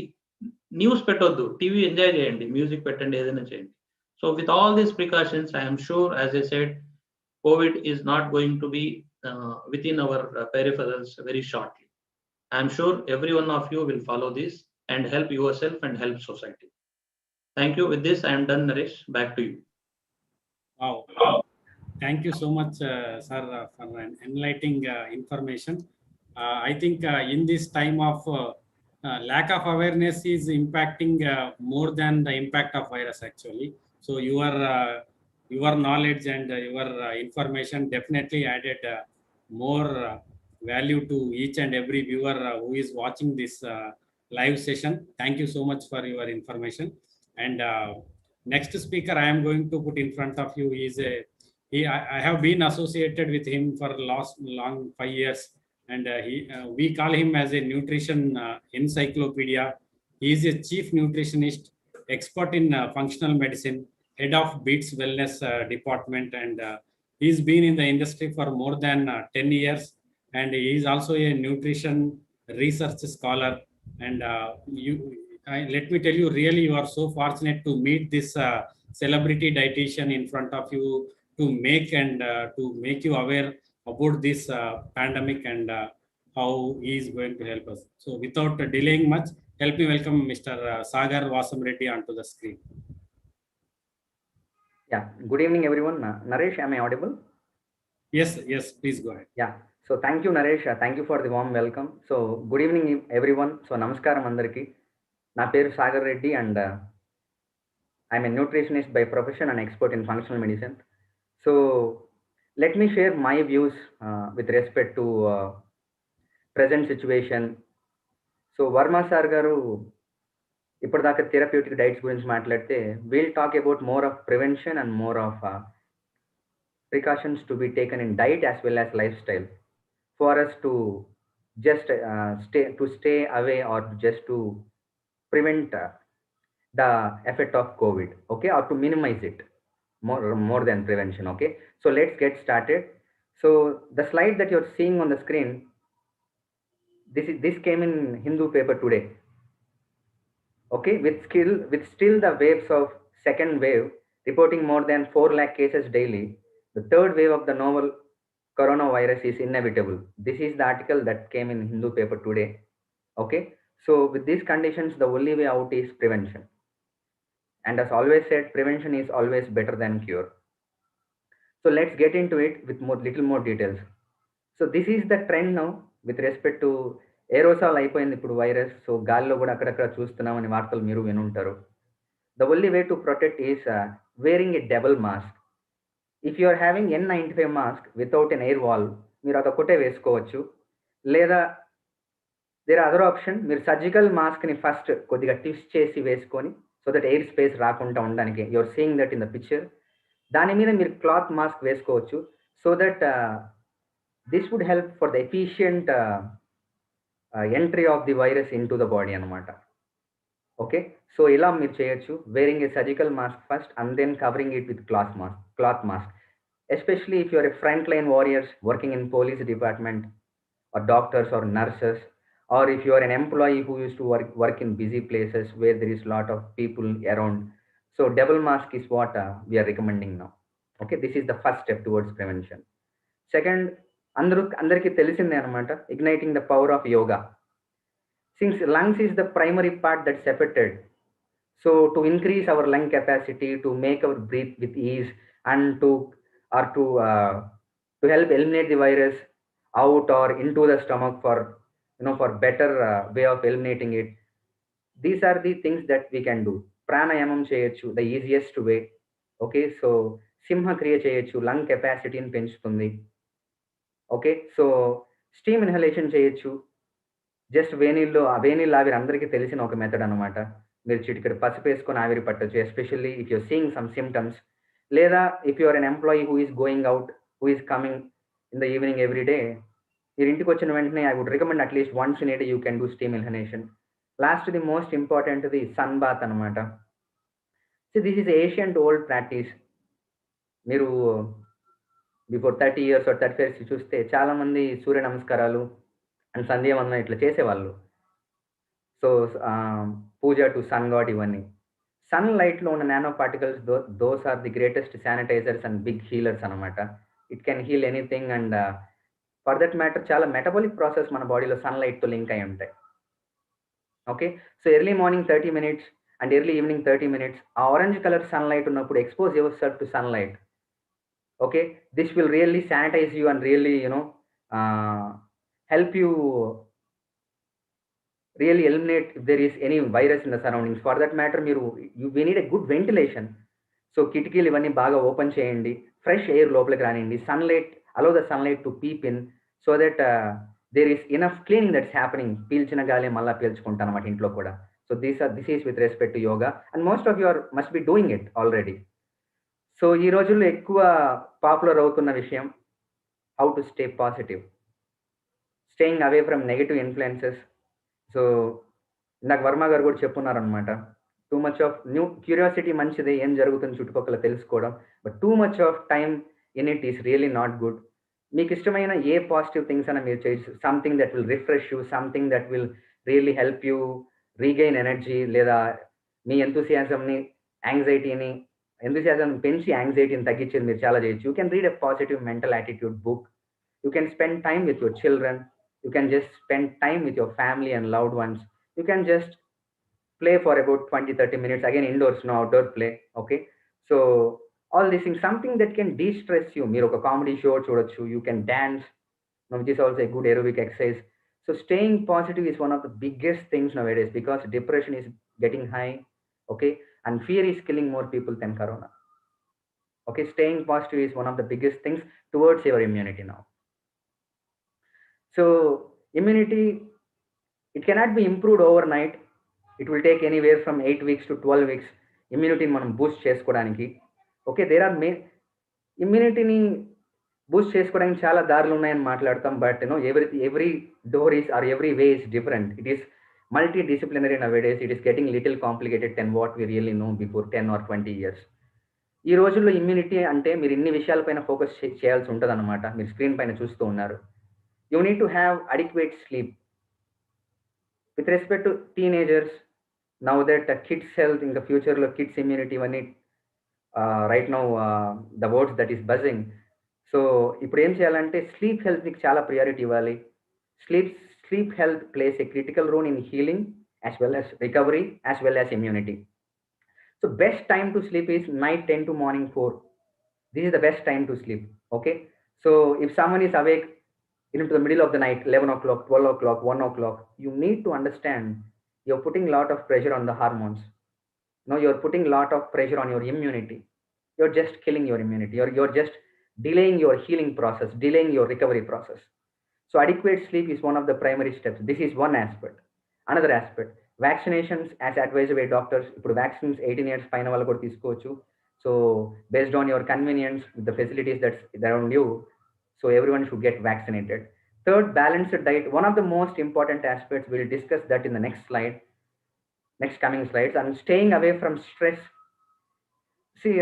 news పెట్టొద్దు, TV enjoy చేయండి, music పెట్టండి, ఏదైనా చేయండి. So with all these precautions, I am sure, as I said, COVID is not going to be within our peripherals very shortly. I am sure every one of you will follow this and help yourself and help society. Thank you. With this, I am done, Naresh. Back to you. Wow. Thank you so much, sir, for an enlightening information. I think in this time of lack of awareness is impacting more than the impact of virus actually. So your knowledge and your information definitely added more value to each and every viewer who is watching this live session. Thank you so much for your information. And next speaker I am going to put in front of you is I have been associated with him for long 5 years, and we call him as a nutrition encyclopedia. He is a chief nutritionist, expert in functional medicine, head of Beats Wellness department, and he's been in the industry for more than 10 years, and he is also a nutrition research scholar. And let me tell you, really, you are so fortunate to meet this celebrity dietitian in front of you to make you aware about this pandemic and how he is going to help us. So without delaying much, help me welcome Mr. Sagar Vasam Reddy onto the screen. Yeah, good evening everyone. Naresh, am I audible? Yes, please go ahead. Yeah, so thank you Naresh, thank you for the warm welcome. So good evening everyone. So namaskaram andariki. Na peru Sagar Reddy and I'm a nutritionist by profession and expert in functional medicine. So let me share my views with respect to present situation. So Verma sir garu ఇప్పటిదాకా therapeutic diets గురించి మాట్లాడితే, will talk about more of prevention and more of precautions to be taken in diet as well as life style for us to just stay away or just to prevent the effect of Covid, okay, or to minimise it more than prevention. Okay, so let's get started. So the slide that you're seeing on the screen, this came in Hindu paper today. Okay, with still the waves of second wave reporting more than 4 lakh cases daily, the third wave of the novel coronavirus is inevitable. This is the article that came in Hindu paper today. Okay, so with these conditions, the only way out is prevention. And as always said, prevention is always better than cure. So let's get into it with little more details. So this is the trend now with respect to aerosol అయిపోయింది ఇప్పుడు virus. So గాల్లో కూడా అక్కడక్కడ చూస్తున్నామని వార్తలు మీరు వినుంటారు. The only way to protect is wearing a double mask. If you are having N95 mask without an air wall, మీరు అదొక్కటే వేసుకోవచ్చు. లేదా there are other option, మీరు సర్జికల్ మాస్క్ని ఫస్ట్ కొద్దిగా ట్విస్ట్ చేసి వేసుకొని, సో దట్ ఎయిర్ స్పేస్ రాకుండా ఉండడానికి, you're seeing that in the picture. దాని మీద మీరు క్లాత్ మాస్క్ వేసుకోవచ్చు, so that this would help for the efficient entry of the virus in to the body అనమాట. ఓకే, సో ఇలా మీరు చేయొచ్చు, wearing a surgical mask first and then covering it with cloth mask. Especially if you're a front line warriors working in police department or doctors or nurses, or if you are an employee who used to work in busy places where there is a lot of people around, So double mask is what we are recommending now. Okay, this is the first step towards prevention. Second, అందరికీ తెలిసిందే అనమాట, igniting the power of yoga. Since lungs is the primary part that's affected, so to increase our lung capacity, to make our breathe with ease, and to help eliminate the virus out or into the stomach for better way of eliminating it, these are the things that we can do. Pranayamam చేయొచ్చు, the easiest way. Okay, so సింహ క్రియ చేయొచ్చు, lung కెపాసిటీని పెంచుతుంది. Okay, so steam inhalation చేయొచ్చు. Just వేనీళ్ళు ఆవిరి అందరికీ తెలిసిన ఒక మెథడ్ అనమాట. మీరు చిటికెడు పసుపు వేసుకొని ఆవిరి పట్టచ్చు, especially if you're seeing some symptoms. లేదా if you're an employee who is going out, who is coming in the evening every day, మీరు ఇంటికి వచ్చిన వెంటనే I would recommend at least once in a day you can do steam inhalation. Last the most important the sun bath అనమాట. So this is ancient old practice. మీరు before 30 years or 35 years చూస్తే చాలా మంది సూర్య నమస్కారాలు అండ్ సంధ్యావందనం ఇట్లా చేసేవాళ్ళు. So puja to sun god, ఇవన్నీ సన్ లైట్లో ఉన్న nano particles, those are the greatest sanitizers and big healers అనమాట. It can heal anything and for that matter చాలా మెటబాలిక్ ప్రాసెస్ మన బాడీలో సన్ లైట్తో లింక్ అయి ఉంటాయి. Okay, so early morning 30 minutes and early evening 30 minutes ఆ ఆరెంజ్ కలర్ సన్లైట్ ఉన్నప్పుడు expose yourself to sunlight. Okay, this will really sanitize you and really help you really eliminate if there is any virus in the surroundings. For that matter, we need a good ventilation. So కిటికీలు ఇవన్నీ బాగా open చేయండి, fresh air లోపలికి రానియండి, sunlight, allow the sunlight to peep in so that there is enough cleaning that's happening. పీల్చిన గాలి మళ్ళీ పీల్చుకుంటాను అన్నమాట ఇంట్లో కూడా. So this is with respect to yoga and most of you must be doing it already. So ఈ రోజుల్లో ఎక్కువ popular అవుతున్న విషయం how to stay positive, staying away from negative influences. So ఇందాక వర్మ గారు కూడా చెప్పున్నారనమాట, టూ మచ్ ఆఫ్ క్యూరియాసిటీ మంచిదే, ఏం జరుగుతుంది చుట్టుపక్కల తెలుసుకోవడం, but two much of time in it is really not good. మీకు ఇష్టమైన ఏ పాజిటివ్ థింగ్స్ అయినా మీరు చేయొచ్చు, something that will refresh you, something that will really help you regain energy, లేదా మీ ఎంతూసియాజం పెంచి యాంగ్జైటీని తగ్గించేది మీరు చాలా చేయొచ్చు. You can read a positive mental attitude book, you can spend time with your children, you can just spend time with your family and loved ones, you can just play for about 20-30 minutes, again indoors, no outdoor play. Okay, so all these things, something that can de-stress you. మీరు ఒక comedy show చూడొచ్చు, you can dance, which is also a good aerobic exercise. So staying positive is one of the biggest things nowadays because depression is getting high, okay, and fear is killing more people than corona. Okay, staying positive is one of the biggest things towards your immunity now. So immunity, it cannot be improved overnight. It will take anywhere from 8 weeks to 12 weeks immunity మనం boost చేసుకోవడానికి. Okay, there are ఇమ్యూనిటీని boost చేసుకోవడానికి చాలా దారులు ఉన్నాయని మాట్లాడతాం, but every door is or every way is different. It is multi disciplinary nowadays. It is getting little complicated then what we really know before 10 or 20 years. ఈ రోజుల్లో immunity అంటే మీరు ఇన్ని విషయాలపైన ఫోకస్ చేయాల్సి ఉంటుంది అనమాట. మీరు స్క్రీన్ పైన చూస్తూ ఉన్నారు. You need to have adequate sleep. With respect to teenagers, now that kids health in the future, kids immunity, right now the words that is buzzing. So ఇప్పుడు ఏం చేయాలంటే స్లీప్ హెల్త్ కి చాలా ప్రియారిటీ ఇవ్వాలి. Sleep health plays a critical role in healing as well as recovery as well as immunity. So best time to sleep is night 10 to morning 4. This is the best time to sleep. Okay, so if someone is awake into the middle of the night, 11 o'clock, 12 o'clock, 1 o'clock, you need to understand you're putting a lot of pressure on the hormones. No, you're putting a lot of pressure on your immunity. You're just killing your immunity. You're just delaying your healing process, delaying your recovery process. So adequate sleep is one of the primary steps. This is one aspect. Another aspect, vaccinations as advised by doctors. ఇప్పుడు vaccines 18 years పైన వాళ్ళు కూడా తీసుకోవచ్చు. So based on your convenience with the facilities that's around you, so everyone should get vaccinated. Third, balanced diet. One of the most important aspects, we'll discuss that in the next coming slides. And staying away from stress. See,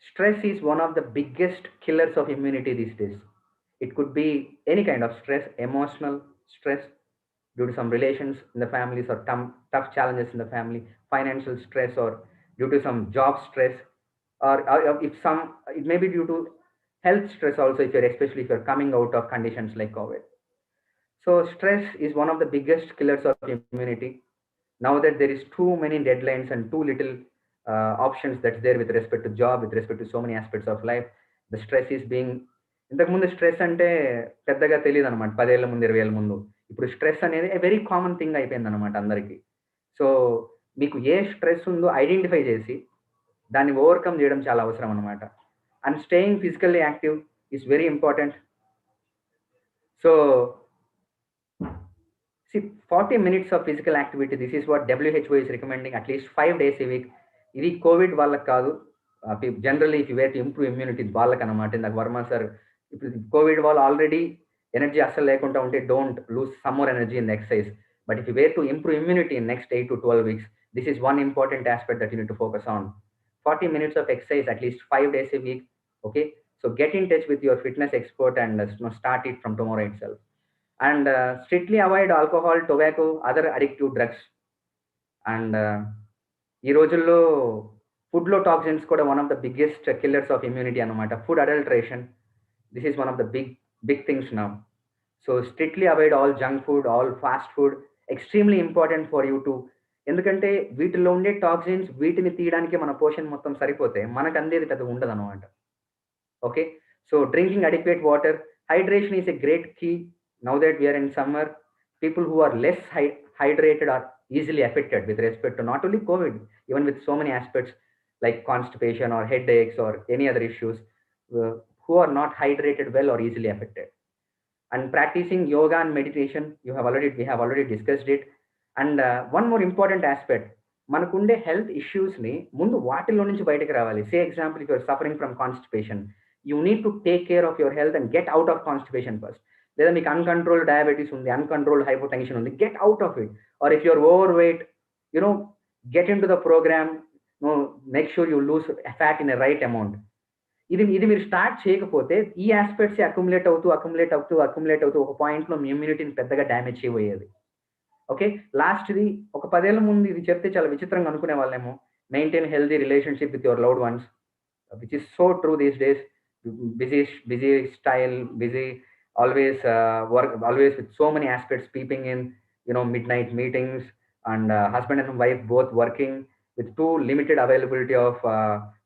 stress is one of the biggest killers of immunity these days. It could be any kind of stress, emotional stress, due to some relations in the families or tough challenges in the family, financial stress, or due to some job stress, or if some, it may be due to health stress also, if you're especially if you're coming out of conditions like COVID. So stress is one of the biggest killers of immunity. Now that there is too many deadlines and too little options that's there with respect to job, with respect to so many aspects of life, the stress is being, ఇంతకుముందు stress అంటే పెద్దగా తెలియదు అనమాట, 10 ఏళ్ళ ముందు 20 ఏళ్ళ ముందు. ఇప్పుడు స్ట్రెస్ అనేది వెరీ కామన్ థింగ్ అయిపోయింది అనమాట అందరికీ. సో మీకు ఏ స్ట్రెస్ ఉందో ఐడెంటిఫై చేసి దాన్ని ఓవర్కమ్ చేయడం చాలా అవసరం అనమాట. And staying physically active is very important. So see, 40 minutes of physical activity, this is what WHO is recommending, at least 5 days a week. ఇది కోవిడ్ వాళ్ళకి కాదు, generally if you were to improve immunity వాళ్ళకి అనమాట. ఇందాక Verma sir, ఇప్పుడు Covid వాళ్ళు already energy అస్సలు లేకుండా ఉంటే don't lose some more energy in the exercise. But if you were to improve immunity in next 8 to 12 weeks, this is one important aspect that you need to focus on. 40 minutes of exercise at least 5 days a week. Okay, so get in touch with your fitness expert and start it from tomorrow itself. And strictly avoid alcohol, tobacco, other addictive drugs. And ఈ రోజుల్లో food లో toxins కూడా one of the biggest killers of immunity అనమాట. Food adulteration, this is one of the big things now. So strictly avoid all junk food, all fast food, extremely important for you to. ఎందుకంటే వీటిలో ఉండే toxins, వీటిని తీయడానికి మన పోషన్ మొత్తం సరిపోతే మనకు అందేది పెద్ద ఉండదు అనమాట. Okay, so drinking adequate water, hydration is a great key. Now that we are in summer, people who are less hydrated are easily affected with respect to not only COVID, even with so many aspects like constipation or headaches or any other issues. Who are not hydrated well are easily affected. And practicing yoga and meditation, we have already discussed it. And one more important aspect, manakunde health issues ni mundu vaatilo nunchi bayatiki ravali. Say example, if you are suffering from constipation, you need to take care of your health and get out of constipation first. లేదా మీకు uncontrolled diabetes ఉంది, uncontrolled hypotension ఉంది, get out of it. Or if you're over weight, get in to the programme, make sure you lose fat in a right amount. ఇది మీరు start చేయకపోతే ఈ aspects accumulate అవుతూ ఒక పాయింట్లో మీ ఇమ్యూనిటీని పెద్దగా డ్యామేజ్ చేయబోయేది. ఓకే, లాస్ట్ది ఒక 10 ఏళ్ళ ముందు ఇది చెప్తే చాలా విచిత్రంగా అనుకునే వాళ్ళేమో, maintain healthy relationship with your loved ones, which is so true these days. Busy style, busy, always work, always with so many aspects peeping in, midnight meetings, and husband and wife both working with too limited availability of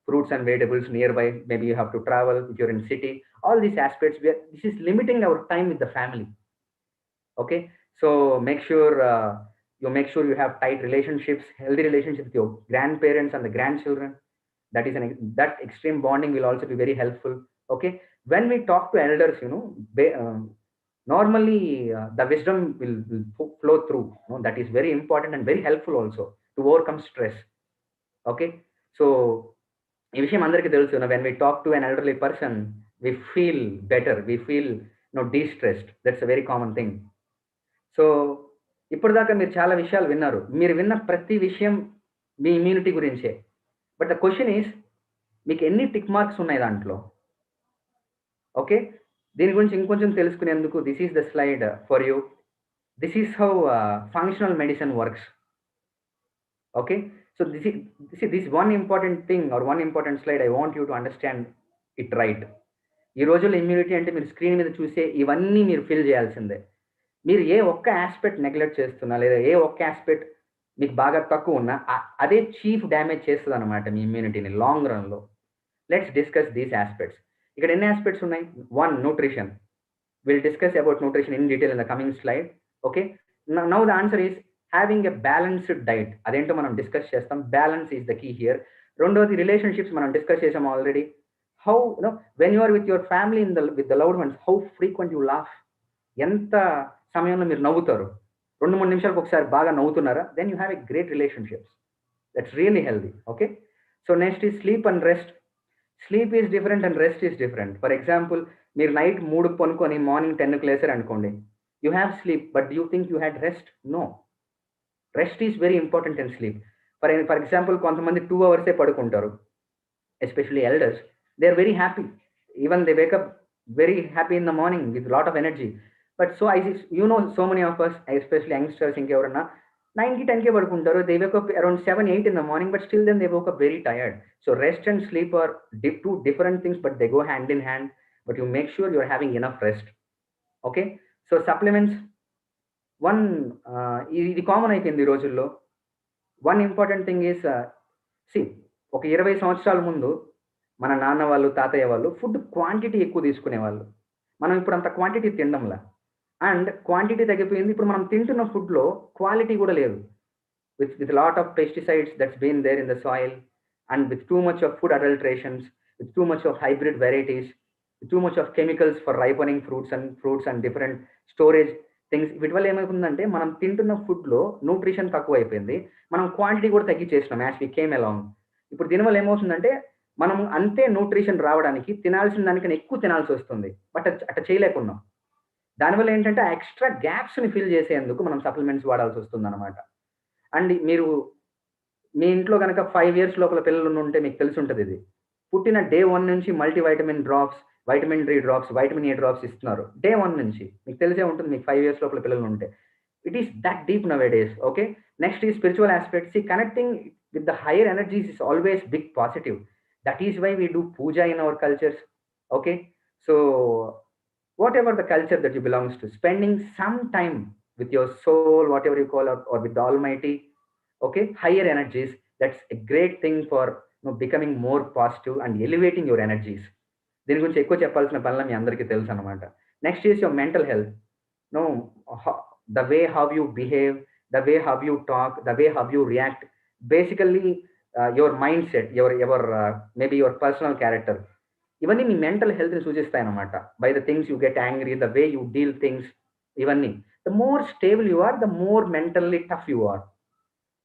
fruits and vegetables nearby. Maybe you have to travel if you're in city. All these aspects, this is limiting our time with the family. Okay, so make sure you have tight relationships, healthy relationships with your grandparents and the grandchildren. That extreme bonding will also be very helpful. Okay, when we talk to elders, normally the wisdom will flow through. That is very important and very helpful also to overcome stress. Okay, so ఈ విషయం అందరికీ తెలుసు. When we talk to an elderly person, we feel better, we feel de-stressed. That's a very common thing. So ఇప్పుడు దాకా మీరు చాలా విషయాలు విన్నారు. మీరు విన్న ప్రతి విషయం మీ ఇమ్యూనిటీ గురించే. బట్ ద క్వశ్చన్ ఈస్, మీకు ఎన్ని టిక్ మార్క్స్ ఉన్నాయి దాంట్లో? ఓకే, దీని గురించి ఇంకొంచెం తెలుసుకునేందుకు this is the slide for you. This is how functional medicine works. Okay, so this one important thing or one important slide, I want you to understand it right. ఈ రోజుల్లో immunity అంటే మీరు screen మీద చూసే ఇవన్నీ మీరు fill చేయాల్సిందే. మీరు ఏ ఒక్క ఆస్పెక్ట్ నెగ్లెక్ట్ చేస్తున్నా, లేదా ఏ ఒక్క ఆస్పెక్ట్ మీకు బాగా తక్కువ ఉన్నా, అదే చీఫ్ డ్యామేజ్ చేస్తుంది అనమాట మీ ఇమ్యూనిటీని లాంగ్ రన్లో. Let's discuss these aspects. ఇక్కడ ఎన్ని ఆస్పెక్ట్స్ ఉన్నాయి? 1, nutrition. Will discuss about nutrition in detail in the coming slide. Okay, now the answer is having a balanced diet. అదేంటో మనం డిస్కస్ చేస్తాం. Balance is the key here. రెండోది relationships మనం discuss చేసాం already. How when you are with your family with the loved ones, how frequent you laugh. ఎంత సమయంలో మీరు నవ్వుతారు? 2-3 నిమిషాలకు ఒకసారి బాగా నవ్వుతున్నారా? Then you have a great relationships. That's really healthy. Okay, so next is sleep and rest. Sleep is different and rest is different. For example, మీరు night 3కి పనుకొని మార్నింగ్ 10కి లేసారు అనుకోండి, you have sleep, but you think you had rest? No, rest is very important in sleep. For example, కొంతమంది 2 hours పడుకుంటారు, especially elders. They are very happy, even they wake up very happy in the morning with lot of energy. But so so many of us, especially youngsters, ఇంకెవరన్నా 9కి 10కే పడుకుంటారు. They wake up around 7, 8 in the morning, but still then they woke up very tired. So rest and sleep are two different things, but they go hand in hand. But you make sure you're having enough rest. Okay? So supplements, ఇది common అయిపోయింది ఈ రోజుల్లో. One important thing is ఒక 20 సంవత్సరాల ముందు మన నాన్న వాళ్ళు, తాతయ్య వాళ్ళు ఫుడ్ క్వాంటిటీ ఎక్కువ తీసుకునేవాళ్ళు. మనం ఇప్పుడు అంత క్వాంటిటీ తినడంలా, అండ్ క్వాంటిటీ తగ్గిపోయింది. ఇప్పుడు మనం తింటున్న ఫుడ్లో క్వాలిటీ కూడా లేదు. With lot of pesticides that's been there in the soil, and with too much of food adulterations, with too much of hybrid varieties, with too much of chemicals for ripening fruits and different storage things. వీటి వల్ల ఏమైపోతుందంటే మనం తింటున్న ఫుడ్లో nutrition తక్కువ అయిపోయింది, మనం quantity కూడా తగ్గించేసినాం యాజ్ వి కేమ్ అలాంగ్. ఇప్పుడు దీనివల్ల ఏమవుతుందంటే మనం అంతే న్యూట్రిషన్ రావడానికి తినాల్సిన దానికన్నా ఎక్కువ తినాల్సి వస్తుంది, బట్ అట్లా చేయలేకున్నాం. దానివల్ల ఏంటంటే ఆ ఎక్స్ట్రా గ్యాప్స్ని ఫిల్ చేసేందుకు మనం సప్లిమెంట్స్ వాడాల్సి వస్తుంది అనమాట. అండ్ మీరు మీ ఇంట్లో కనుక 5 years లోపల పిల్లలు ఉంటే మీకు తెలిసి ఉంటుంది, ఇది పుట్టిన డే 1 నుంచి multivitamin drops, vitamin D drops, vitamin A drops ఇస్తున్నారు డే 1 నుంచి. మీకు తెలిసే ఉంటుంది మీకు 5 years లోపల పిల్లలు ఉంటే. It is that deep nowadays. Okay, next ఈ spiritual aspects. Connecting with the higher energies is always big positive. That is why we do puja in our cultures. Okay, so whatever the culture that you belongs to, spending some time with your soul, whatever you call, or with the Almighty, okay, higher energies, that's a great thing for becoming more positive and elevating your energies. దీని గురించి ఎక్కువ చెప్పాల్సిన పనులు మీ అందరికీ తెలుసు అనమాట. Next is your mental health. No, the way how you behave, the way how you talk, the way how you react, basically your mind set, your maybe your personal character, ఇవన్నీ మీ మెంటల్ హెల్త్ని సూచిస్తాయి అనమాట. By the things you get angry, the way you deal things, ఇవన్నీ. The more stable you are, the more mentally tough you are.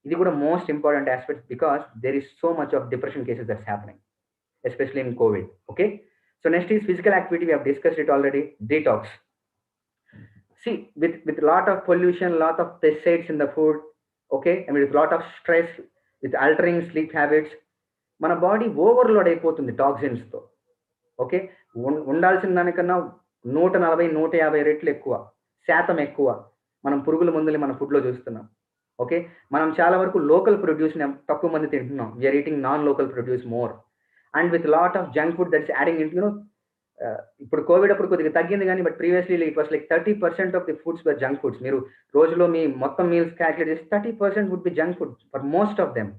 ఇది కూడా most important aspect, because there is so much of depression cases that's happening, especially in Covid. Okay, so next is physical activity. We have discussed it already. Detox. See, with lot of pollution, lot of pesticides in the food, okay, and with lot of stress, with altering sleep habits, మన body overload అయిపోతుంది toxins తో. Okay, ఉండాల్సిన దానికన్నా 140-150 రెట్లు ఎక్కువ, శాతం ఎక్కువ మనం పురుగుల మందులు మన ఫుడ్లో చూస్తున్నాం. ఓకే, మనం చాలా వరకు లోకల్ ప్రొడ్యూస్ తక్కువ మంది తింటున్నాం. We're eating non local produce more, and with lot of junk food that's adding in. ఇప్పుడు కోవిడ్ అప్పుడు కొద్దిగా తగ్గింది కానీ, but previously it was like 30% of the foods were junk foods. మీరు రోజులో మీ మొత్తం మీల్స్ క్యాల్కులేట్ చేసి 30% would be junk food for most of them.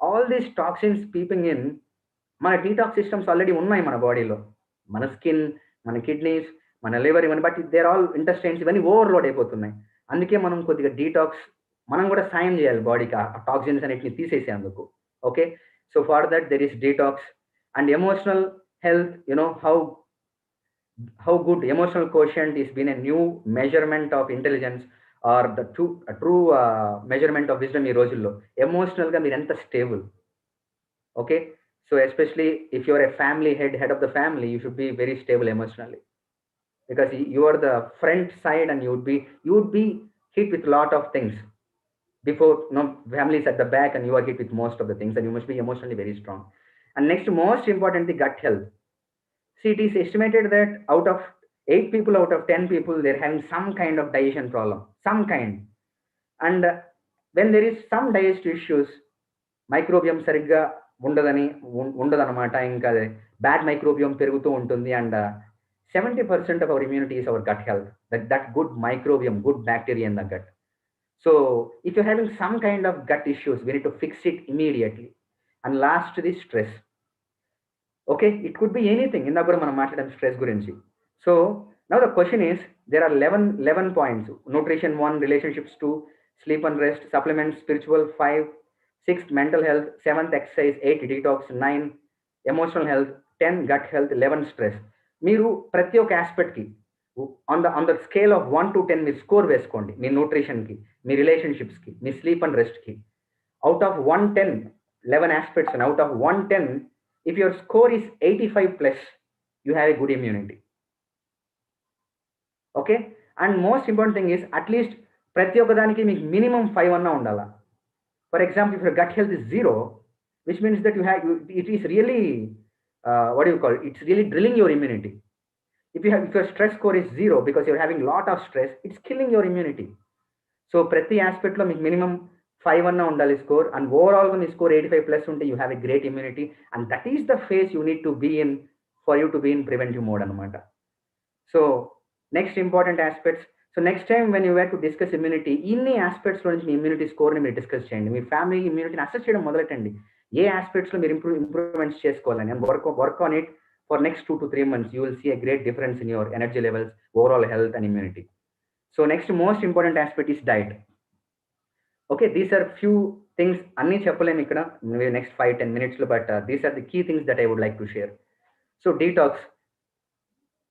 All these toxins peeping in. మన డీటాక్స్ సిస్టమ్స్ ఆల్రెడీ ఉన్నాయి మన బాడీలో, మన స్కిన్, మన కిడ్నీస్, మన లివర్, ఇవన్నీ, బట్ దేర్ ఆల్ ఇంటెస్టైన్స్, ఇవన్నీ ఓవర్లోడ్ అయిపోతున్నాయి. అందుకే మనం కొద్దిగా డీటాక్స్, మనం కూడా సాయం చేయాలి బాడీకి ఆ టాక్సిన్స్ అన్నిటిని తీసేసేందుకు. Okay, so far that there is detox. And emotional health, how good emotional quotient is been a new measurement of intelligence, or the true measurement of wisdom ఈ రోజుల్లో. ఎమోషనల్ గా మీరు ఎంత stable. Okay, so especially if your a family head of the family, you should be very stable emotionally, because you are the front side and you would be hit with lot of things before. Family is at the back and you are hit with most of the things, and you must be emotionally very strong. And next, most importantly, gut health. See, it is estimated that out of 8 people out of 10 people, they're having some kind of digestion problem, some kind. And when there is some digestive issues, microbiome sarigga undadannamata, inka bad microbiome perugutu untundi, and 70% of our immunity is our gut health, that good microbiome, good bacteria in the gut. So if you're having some kind of gut issues, we need to fix it immediately. And last is stress. Okay, it could be anything. In the మనం మాట్లాడడం stress గురించి. So now the question is, there are 11 points. Nutrition 1, relationships 2, sleep and rest, supplements, spiritual 5, 6 mental health, 7th exercise, 8 detox, 9 emotional health, 10 gut health, 11 stress. మీరు ప్రతి ఒక్క aspect కి on the scale of 1 to 10 మీరు score వేసుకోండి. మీ nutrition కి, మీ relationships కి, మీ sleep and rest కి. Out of 110, 11 aspects, and out of 110, if your score is 85 plus, you have a good immunity. Okay, and most important thing is, at least ప్రతి ఒక్క దానికి మీకు minimum 5 అన్నా ఉండాలా. For example, if your gut health is 0, which means that it is really what do you call it? It's really drilling your immunity. if your stress score is 0 because you're having lot of stress, it's killing your immunity. So prati aspect lo మీకు minimum 5 అన్న ఉండాలి score, and overall గా మీ score 85 plus ఉంటే you have a great immunity, and that is the phase you need to be in for you to be in preventive mode అన్నమాట. So next important aspects. So next time when you were to discuss immunity, ఇన్ని aspects లో నుంచి మీ immunity score ని మీరు discuss చేయండి. మీ family ఇమ్యూనిటీని assess చేయడం మొదలెట్టండి. ఏ aspects లో మీరు ఇంప్రూవ్మెంట్స్ చేసుకోవాలని, and work on it for next 2 to 3 months. You will see a great difference in your energy levels, overall health and immunity. So next most important aspect is diet. Okay, these are few things anni cheppalem ikkada next 5-10 minutes lo, but these are the key things that I would like to share. So detox.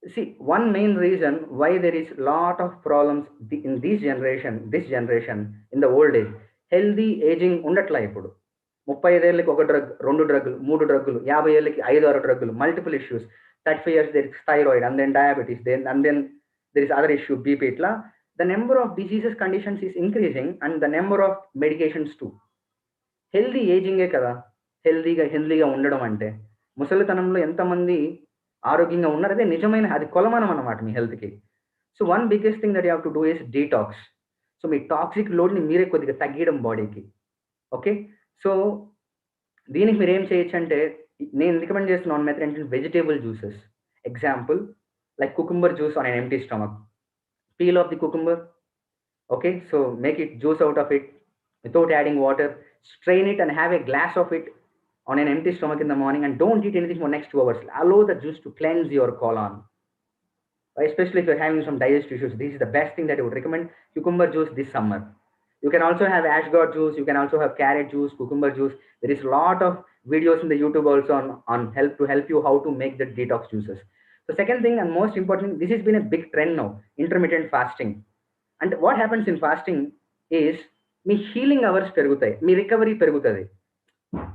See, one main reason why there is lot of problems in this generation in the old age, healthy aging undatla ippudu 35 ఏళ్ళకి ఒక drug, 2 డ్రగ్లు, 3 డ్రగ్లు, 50 ఏళ్ళకి 5-6 డ్రగ్లు, multiple issues. 35 years there is thyroid, and then diabetes, and then there is other issue, BP. Itla the number of diseases conditions is increasing, and the number of medications too. Healthy ఏజింగే కదా హెల్దీగా ఉండడం అంటే. ముసలితనంలో ఎంతమంది ఆరోగ్యంగా ఉన్నారు, అదే నిజమైన, అది కొలమానం అన్నమాట మీ హెల్త్కి. So one biggest thing that you have to do is detox. So మీ టాక్సిక్ లోడ్ని మీరే కొద్దిగా తగ్గియడం బాడీకి. ఓకే, సో దీనికి మీరు ఏం చేయొచ్చు అంటే, నేను రికమెండ్ చేస్తున్న వన్ మెథడ్ ఏంటంటే vegetable juices. Example like cucumber juice on an empty stomach. Peel off the cucumber. Okay, so make it juice out of it without adding water. Strain it and have a glass of it on an empty stomach in the morning, and don't eat anything for next 2 hours. Allow the juice to cleanse your colon. Especially if you're having some digestive issues, this is the best thing that I would recommend. Cucumber juice this summer. You can also have ashgard juice. You can also have carrot juice, cucumber juice. There is a lot of videos in the YouTube also on help you how to make the detox juices. So second thing and most important, this has been a big trend now, intermittent fasting. And what happens in fasting is మీ healing hours పెరుగుతాయి, మీ recovery పెరుగుతుంది.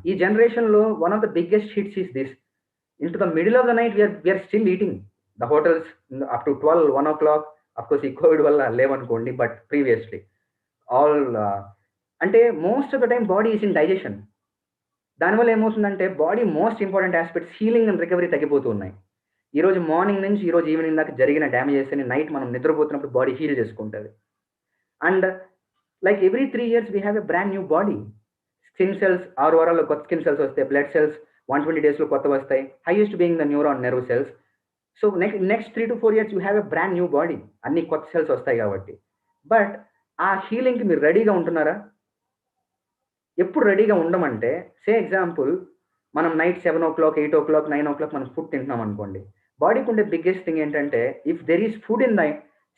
ఈ జనరేషన్లో one of the biggest hits is this. Into the middle of the night we're still eating. The hotels up to 12-1 o'clock. Of course ఈ covid వల్ల లేవనుకోండి, but previously all అంటే most of the time body is in digestion. దానివల్ల ఏమవుతుందంటే body most important aspects healing and recovery తగ్గిపోతూ ఉన్నాయి. ఈరోజు morning నుంచి ఈరోజు ఈవినింగ్ దాకా జరిగిన డ్యామేజెస్ అని నైట్ మనం నిద్రపోతున్నప్పుడు బాడీ హీల్ చేసుకుంటుంది. And like every 3 years we have a brand new body. Skin cells 6 వారాల్లో కొత్త స్కిన్ సెల్స్ వస్తాయి, బ్లడ్ సెల్స్ 120 daysలో కొత్త వస్తాయి, highest being the neuron nerve cells. So next 3 to 4 years you have a brand new body, అన్ని కొత్త cells వస్తాయి కాబట్టి. But ఆ హీలింగ్కి మీరు రెడీగా ఉంటున్నారా? ఎప్పుడు రెడీగా ఉండమంటే, సే ఎగ్జాంపుల్ మనం నైట్ 7 o'clock, 8 o'clock, 9 o'clock మనం ఫుడ్ తింటున్నాం అనుకోండి. బాడీకి ఉండే బిగ్గెస్ట్ థింగ్ ఏంటంటే, if there is food in the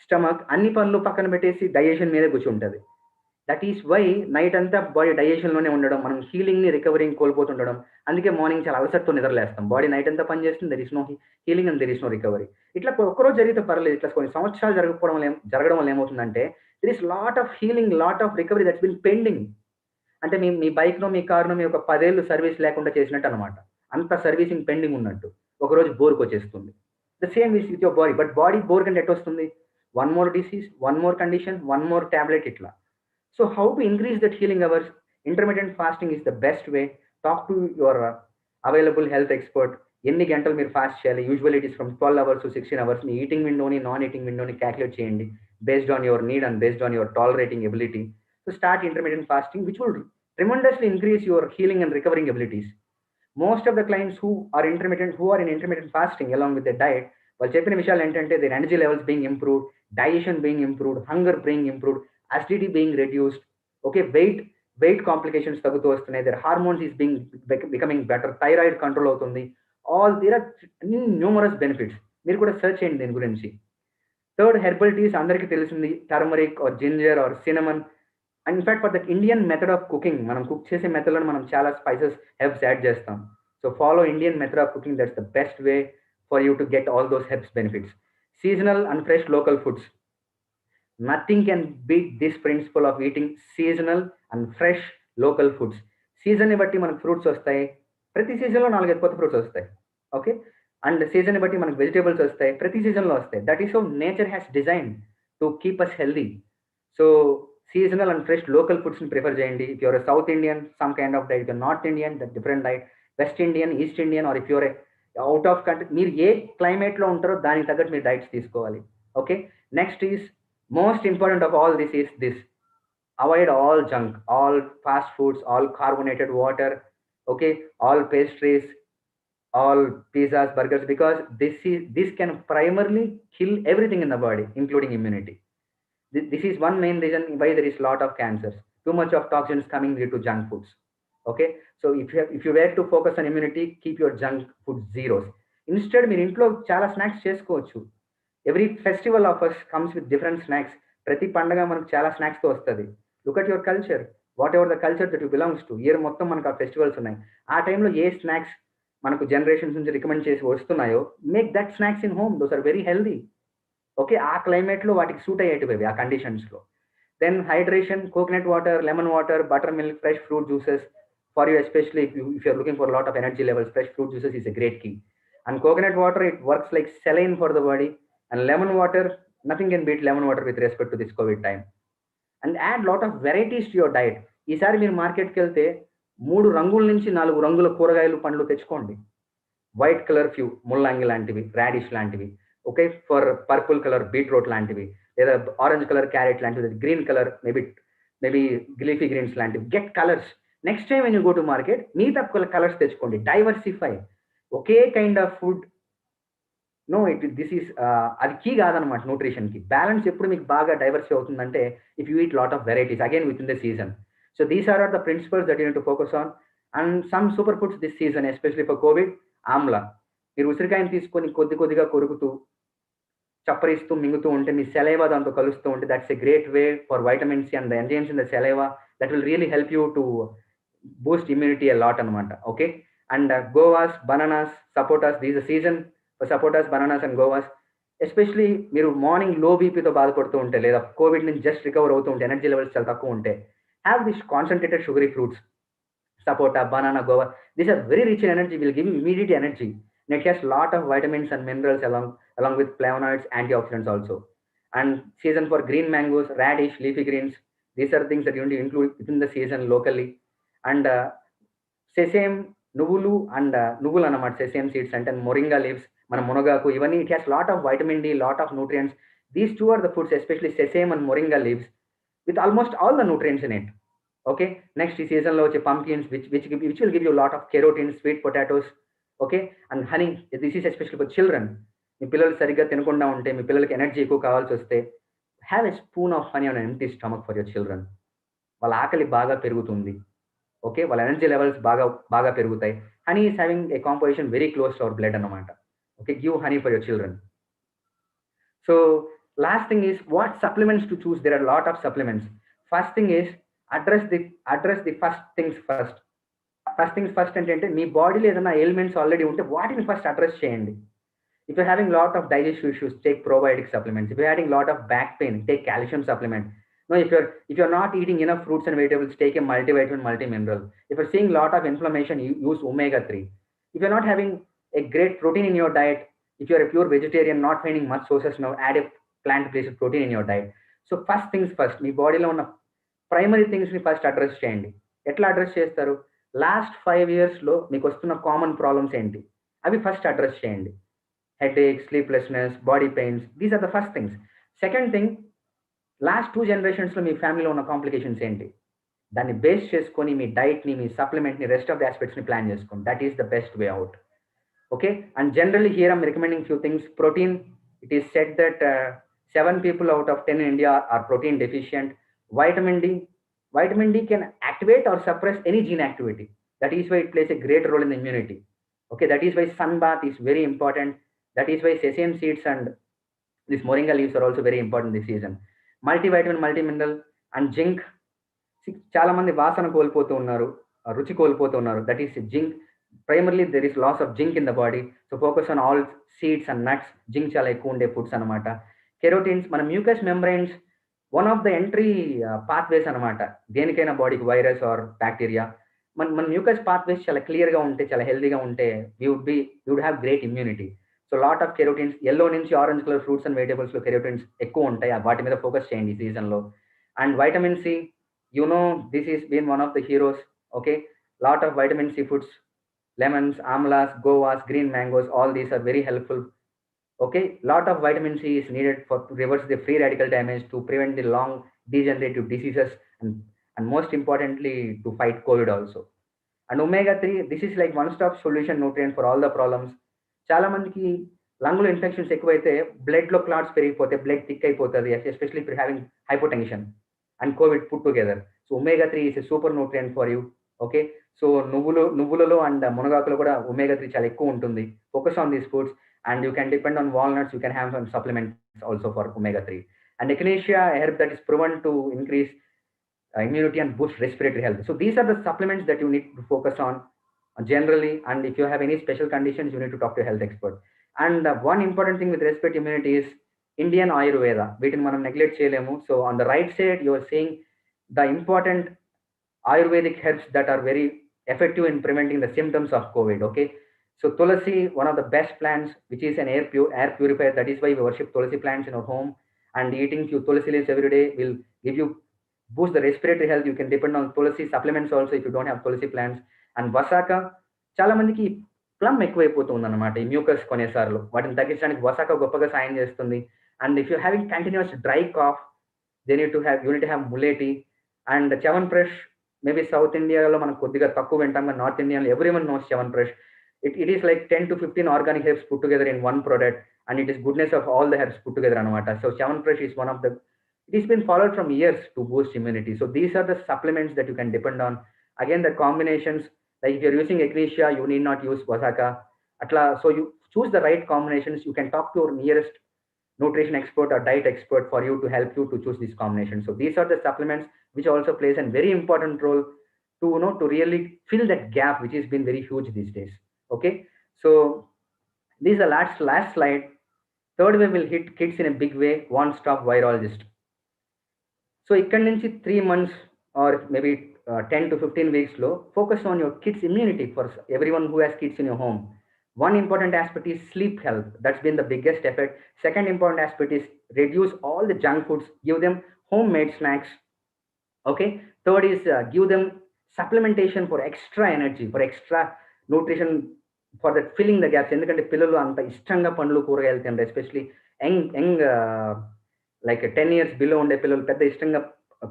stomach, అన్ని పనులు పక్కన పెట్టేసి డైజెషన్ మీదే కూర్చుంటుంది. దట్ ఈస్ వై నైట్ అంతా బాడీ డైజెషన్లోనే ఉండడం, మనం హీలింగ్ని రికవరింగ్ కోల్పోతుండడం. అందుకే మార్నింగ్ చాలా అలసటతో నిద్రలేస్తాం. బాడీ నైట్ అంతా పనిచేస్తుంది, there is no healing and there is no recovery. ఇట్లా ఒక్కరోజు జరిగితే పర్లేదు, ఇట్లా కొన్ని సంవత్సరాలు జరగడం వల్ల ఏమవుతుందంటే, there is lot of healing, lot of recovery that's been pending. అంటే మీ బైక్లో, మీ కారులో మీ ఒక 10 ఏళ్ళు సర్వీస్ లేకుండా చేసినట్టు అనమాట. అంత సర్వీసింగ్ పెండింగ్ ఉన్నట్టు. ఒకరోజు బోర్కి వచ్చేస్తుంది. The same with your body. But body bore కంటే ఎట్ వస్తుంది? 1 more disease, 1 more condition, 1 more tablet ఇట్లా. So how to increase that healing hours? Intermediate fasting is the best way. Talk to your available health expert. ఎన్ని గంటలు మీరు fast చేయాలి? Usual it is from 12 hours to 16 hours. మీ eating విండోని, non eating విండోని calculate చేయండి based on your need and based on your tolerating ability. So start intermediate fasting, which will tremendously increase your healing and recovering abilities. Most of the clients who are in intermittent fasting along with their diet, వాళ్ళు చెప్పిన విషయాలు ఏంటంటే, their energy levels being improved, digestion being improved, hunger being improved, acidity being reduced, okay, weight complications తగ్గుతూ వస్తున్నాయి, their hormones is becoming better, thyroid control అవుతుంది. All there are numerous benefits. మీరు కూడా search చేయండి దీని గురించి. థర్డ్, హెర్బల్ టీస్ అందరికీ తెలిసింది, turmeric or ginger or cinnamon. And in fact for the Indian method of cooking, మనం కుక్ చేసే మెథడ్లో మనం చాలా స్పైసెస్ హెర్బ్స్ యాడ్ చేస్తాం. So follow Indian method of cooking, that's the best way for you to get all those herbs benefits. Seasonal and fresh local foods. Nothing can beat this principle of eating seasonal and fresh local foods. సీజన్ని బట్టి మనకు fruits వస్తాయి, ప్రతి సీజన్లో 4-5 కొత్త fruits వస్తాయి. Okay, and సీజన్ని బట్టి మనకు వెజిటేబుల్స్ వస్తాయి, ప్రతి సీజన్లో వస్తాయి. That is how nature has design to keep us healthy. So seasonal and fresh local foods ni prefer cheyandi. If you are a South Indian, some kind of diet. If you are North Indian, that different diet. West Indian, East Indian, or if you are out of country మీరు ఏ క్లైమేట్లో ఉంటారో దానికి తగ్గట్టు మీరు diets తీసుకోవాలి. Okay, next is most important of all this is this: avoid all junk, all fast foods, all carbonated water, okay, all pastries, all pizzas, burgers, because this can primarily kill everything in the body, including immunity. This is one main reason why there is lot of cancers. Too much of toxins coming due to junk foods. Okay, so if you were to focus on immunity, keep your junk food zeros. Instead, మీరు ఇంట్లో చాలా snacks చేసుకోవచ్చు. Every festival of us comes with different snacks. ప్రతి పండగ మనకు చాలా snacks తో వస్తుంది. Look at your culture, whatever the culture that you belongs to. Year మొత్తం మనకు ఆ ఫెస్టివల్స్ ఉన్నాయి. ఆ టైంలో ఏ స్నాక్స్ మనకు జనరేషన్స్ నుంచి రికమెండ్ చేసి వస్తున్నాయో, make that snacks in home. Those are very healthy. Okay, ఆ క్లైమేట్లో వాటికి సూట్ అయ్యేటివి ఆ కండిషన్స్లో. Then hydration, coconut water, lemon water, butter milk, fresh fruit juices for you, especially if you're looking for a lot of energy levels. Fresh fruit juices is a great key. And coconut water, it works like saline for the body. And lemon water, nothing can beat lemon water with respect to this COVID time. And add lot of varieties to your diet. ఈసారి మీరు మార్కెట్కి వెళ్తే 3 రంగుల నుంచి 4 రంగుల కూరగాయలు, పండ్లు తెచ్చుకోండి. వైట్ కలర్ ఫ్యూ, ముల్లంగి లాంటివి, రాడిష్ లాంటివి. Okay, for purple colour beetroot లాంటివి, లేదా ఆరెంజ్ కలర్ క్యారెట్ లాంటివి, green colour maybe leafy greens లాంటివి. Get colours. Next time when you go to market, మిగతా కలర్స్ తెచ్చుకోండి. డైవర్సిఫై. ఒకే kind of food, no this is అది key కాదనమాట న్యూట్రిషన్కి. బ్యాలెన్స్ ఎప్పుడు మీకు బాగా డైవర్సిఫై అవుతుందంటే if you eat lot of varieties again with in the season. So these are the principles that you need to focus on. And some super foods this season, especially for Covid. Amla. మీరు ఉసిరికాయని తీసుకొని కొద్దిగా కొరుకుతూ చప్పరిస్తూ మింగుతూ ఉంటే, మీ saliva దాంతో కలుస్తూ ఉంటే, that's a great way for vitamin C and the enzymes in the saliva that will really help you to boost immunity a lot అనమాట. Okay, and guavas, bananas, sapotas, these a season for sapotas, bananas and guavas. Especially మీరు morning లో బీపీతో బాధపడుతూ ఉంటే, లేదా Covid నుంచి just recover అవుతూ ఉంటే, ఎనర్జీ లెవెల్స్ చాలా తక్కువ ఉంటే, have this concentrated sugary fruits, sapota, banana, guava. These are very rich in energy, will give you immediate energy. And it has lot of vitamins and minerals along with flavonoids, antioxidants also. And season for green mangoes, radish, leafy greens. These are things that you need to include within the season locally. And sesame, nuvulu and nuvulu anamat, sesame seeds and moringa leaves, mana munogaku. Even it has lot of vitamin D, lot of nutrients. These two are the foods, especially sesame and moringa leaves, with almost all the nutrients in it. Okay, next season lo vache pumpkins, which will give you a lot of carotene, sweet potatoes. Okay, and honey. This is especially for children. మీ పిల్లలు సరిగ్గా తినకుండా ఉంటే, మీ పిల్లలకి energy ఎక్కువ కావాల్సి వస్తే, have a spoon of honey on empty stomach for your children. వాళ్ళ ఆకలి బాగా పెరుగుతుంది. ఓకే, వాళ్ళ ఎనర్జీ లెవెల్స్ బాగా పెరుగుతాయి. Honey is having a composition very close to our blood అన్నమాట. Okay, give honey for your children. So last thing is what supplements to choose. There are lot of supplements. First thing is address the first things first. First things first అంటే మీ బాడీలో ఏదైనా elements already ఉంటే వాటిని first address చేయండి. If you're having lot of digestive issues, take probiotic supplements. If you're having lot of back pain, take calcium supplement. No, if you're not eating enough fruits and vegetables, take a multivitamin, multimineral. If you're seeing lot of inflammation, use omega-3. If you're not having a great protein in your diet, if you're a pure vegetarian, not finding much sources now, add a plant-based protein in your diet. So first things first, మీ బాడీలో ఉన్న primary థింగ్స్ని first address చేయండి. ఎట్లా address చేస్తారు? Last 5 yearsలో మీకు వస్తున్న common problems ఏంటి, అవి first address చేయండి. headache, sleeplessness, body pains. These are the first things. Second thing, last 2 generations లో మీ ఫ్యామిలీలో ఉన్న కాంప్లికేషన్స్ ఏంటి, దాన్ని బేస్ చేసుకొని మీ డైట్ని, మీ సప్లిమెంట్ని, రెస్ట్ ఆఫ్ ది ఆస్పెక్ట్స్ని ప్లాన్ చేసుకోండి. That is the best way out. Okay, and generally here I'm recommending few things. Protein, it is said that 7 people out of 10 in India are protein deficient. Vitamin D can activate or suppress any gene activity. That is why it plays a great role in the immunity. Okay, that is why sun bath is very important. That is why sesame seeds and these moringa leaves are also very important this season. Multivitamin, multimineral and zinc. చాలా మంది వాసన కోల్పోతూ ఉన్నారు, రుచి కోల్పోతూ ఉన్నారు. That is zinc. Primarily there is loss of zinc in the body. So focus on all seeds and nuts. Zinc చాలా ఎక్కువ ఉండే ఫుడ్స్ అనమాట. కెరోటిన్స్, మన mucous membranes one of the entry pathways అనమాట దేనికైనా బాడీకి, వైరస్ ఆర్ బ్యాక్టీరియా. మన mucous pathways చాలా క్లియర్గా ఉంటే, చాలా హెల్దీగా ఉంటే, you would have great immunity. So lot of carotenes, yellow నుంచి ఆరెంజ్ కలర్ ఫ్రూట్స్ అండ్ వెజిటబుల్స్లో కెరోటిన్స్ ఎక్కువ ఉంటాయి. వాటి మీద ఫోకస్ చేయండి ఈ సీజన్లో. And vitamin C, this is been one of the heroes. Okay, lot of vitamin C foods lemons, amlas, guavas, green mangoes, all these are very helpful. Okay, lot of vitamin C is needed to reverse the free radical damage, to prevent the long degenerative diseases, and most importantly, to fight COVID also. And omega-3, this is like one-stop solution nutrient for all the problems. చాలా మందికి లంగ్లో infections ఎక్కువైతే బ్లడ్లో clots పెరిగిపోతే blood thick అయిపోతుంది, especially for having hypotension and Covid put together. So omega-3 is a super nutrient for you. Okay, so నువ్వులలో and మునగాకులో కూడా omega-3 చాలా ఎక్కువ ఉంటుంది. Focus on these foods and you can depend on walnuts. You can have some supplements also for omega-3. And echinacea, a herb that is proven to increase immunity and boost respiratory health. So these are the supplements that you need to focus on generally, and if you have any special conditions, you need to talk to a health expert. And one important thing with respect to immunity is Indian Ayurveda. వీటిని మనం neglect చేయలేము. So on the right side, you are seeing the important Ayurvedic herbs that are very effective in preventing the symptoms of COVID. Okay, so Tulasi, one of the best plants, which is an air purifier. That is why we worship Tulasi plants in our home, and eating few Tulasi leaves every day will give you boost the respiratory health. You can depend on Tulasi supplements also if you don't have Tulasi plants. And Vasaka, చాలా మందికి plum ఎక్కువైపోతుంది అన్నమాట, ఈ mucus కొన్నిసార్లు. వాటిని తగ్గించడానికి వసాక గొప్పగా సాయం చేస్తుంది. And if you having continuous dry cough, you need to have mulethi. And Chyawanprash, maybe south ఇండియాలో మనం కొద్దిగా తక్కువ వింటాం, కానీ నార్త్ ఇండియాలో everyone knows Chyawanprash. It is like 10 to 15 organic herbs put together in one product, and it is goodness of all the herbs put together anamata. So Chyawanprash is one of the, it has been followed from years to boost immunity. So these are the supplements that you can depend on. Again, the combinations, like if you're using echinacea, you need not use Vasaka. Atla, so you choose the right combinations. You can talk to your nearest nutrition expert or diet expert for you to help you to choose these combinations. So these are the supplements which also plays a very important role to, you know, to really fill that gap which has been very huge these days. Okay, so this is the last slide. Third wave will hit kids in a big way. One stop virologist. So ikkadi nunchi 3 months or maybe 10 to 15 weeks lo focus on your kids immunity. For everyone who has kids in your home, one important aspect is sleep health. That's been the biggest effect. Second important aspect is reduce all the junk foods, give them homemade snacks. Okay, third is give them supplementation for extra energy, for extra nutrition, for that filling the gaps. ఎందుకంటే పిల్లలు అంత ఇష్టంగా పండ్లు కూరగాయలు తినరు, especially young like 10 years below ఉండే పిల్లలు పెద్ద ఇష్టంగా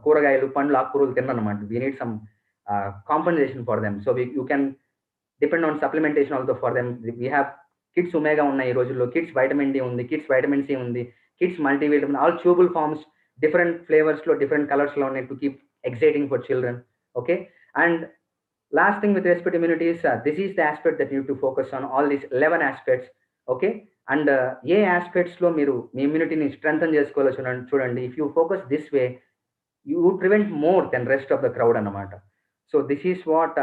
కూరగాయలు పండ్లు ఆకుకూరలు తినరు అనమాట. We need some compensation for them. So you can depend on supplementation also for them. We have kids omega ఉన్నాయి ఈ రోజుల్లో, కిడ్స్ వైటమిన్ డి ఉంది, కిడ్స్ వైటమిన్ సి ఉంది, kids multivitamin, all chewable forms, different ఫ్లేవర్స్లో different కలర్స్లో ఉన్నాయి to keep exciting for children. Okay, and last thing with respect to immunity is this is the aspect that you need to focus on, all these 11 aspects. Okay, and A aspects లో మీరు మీ immunity strengthen చేసుకోవాలో చూడండి. If you focus this way, you would prevent more than rest of the crowd అన్నమాట. So this is what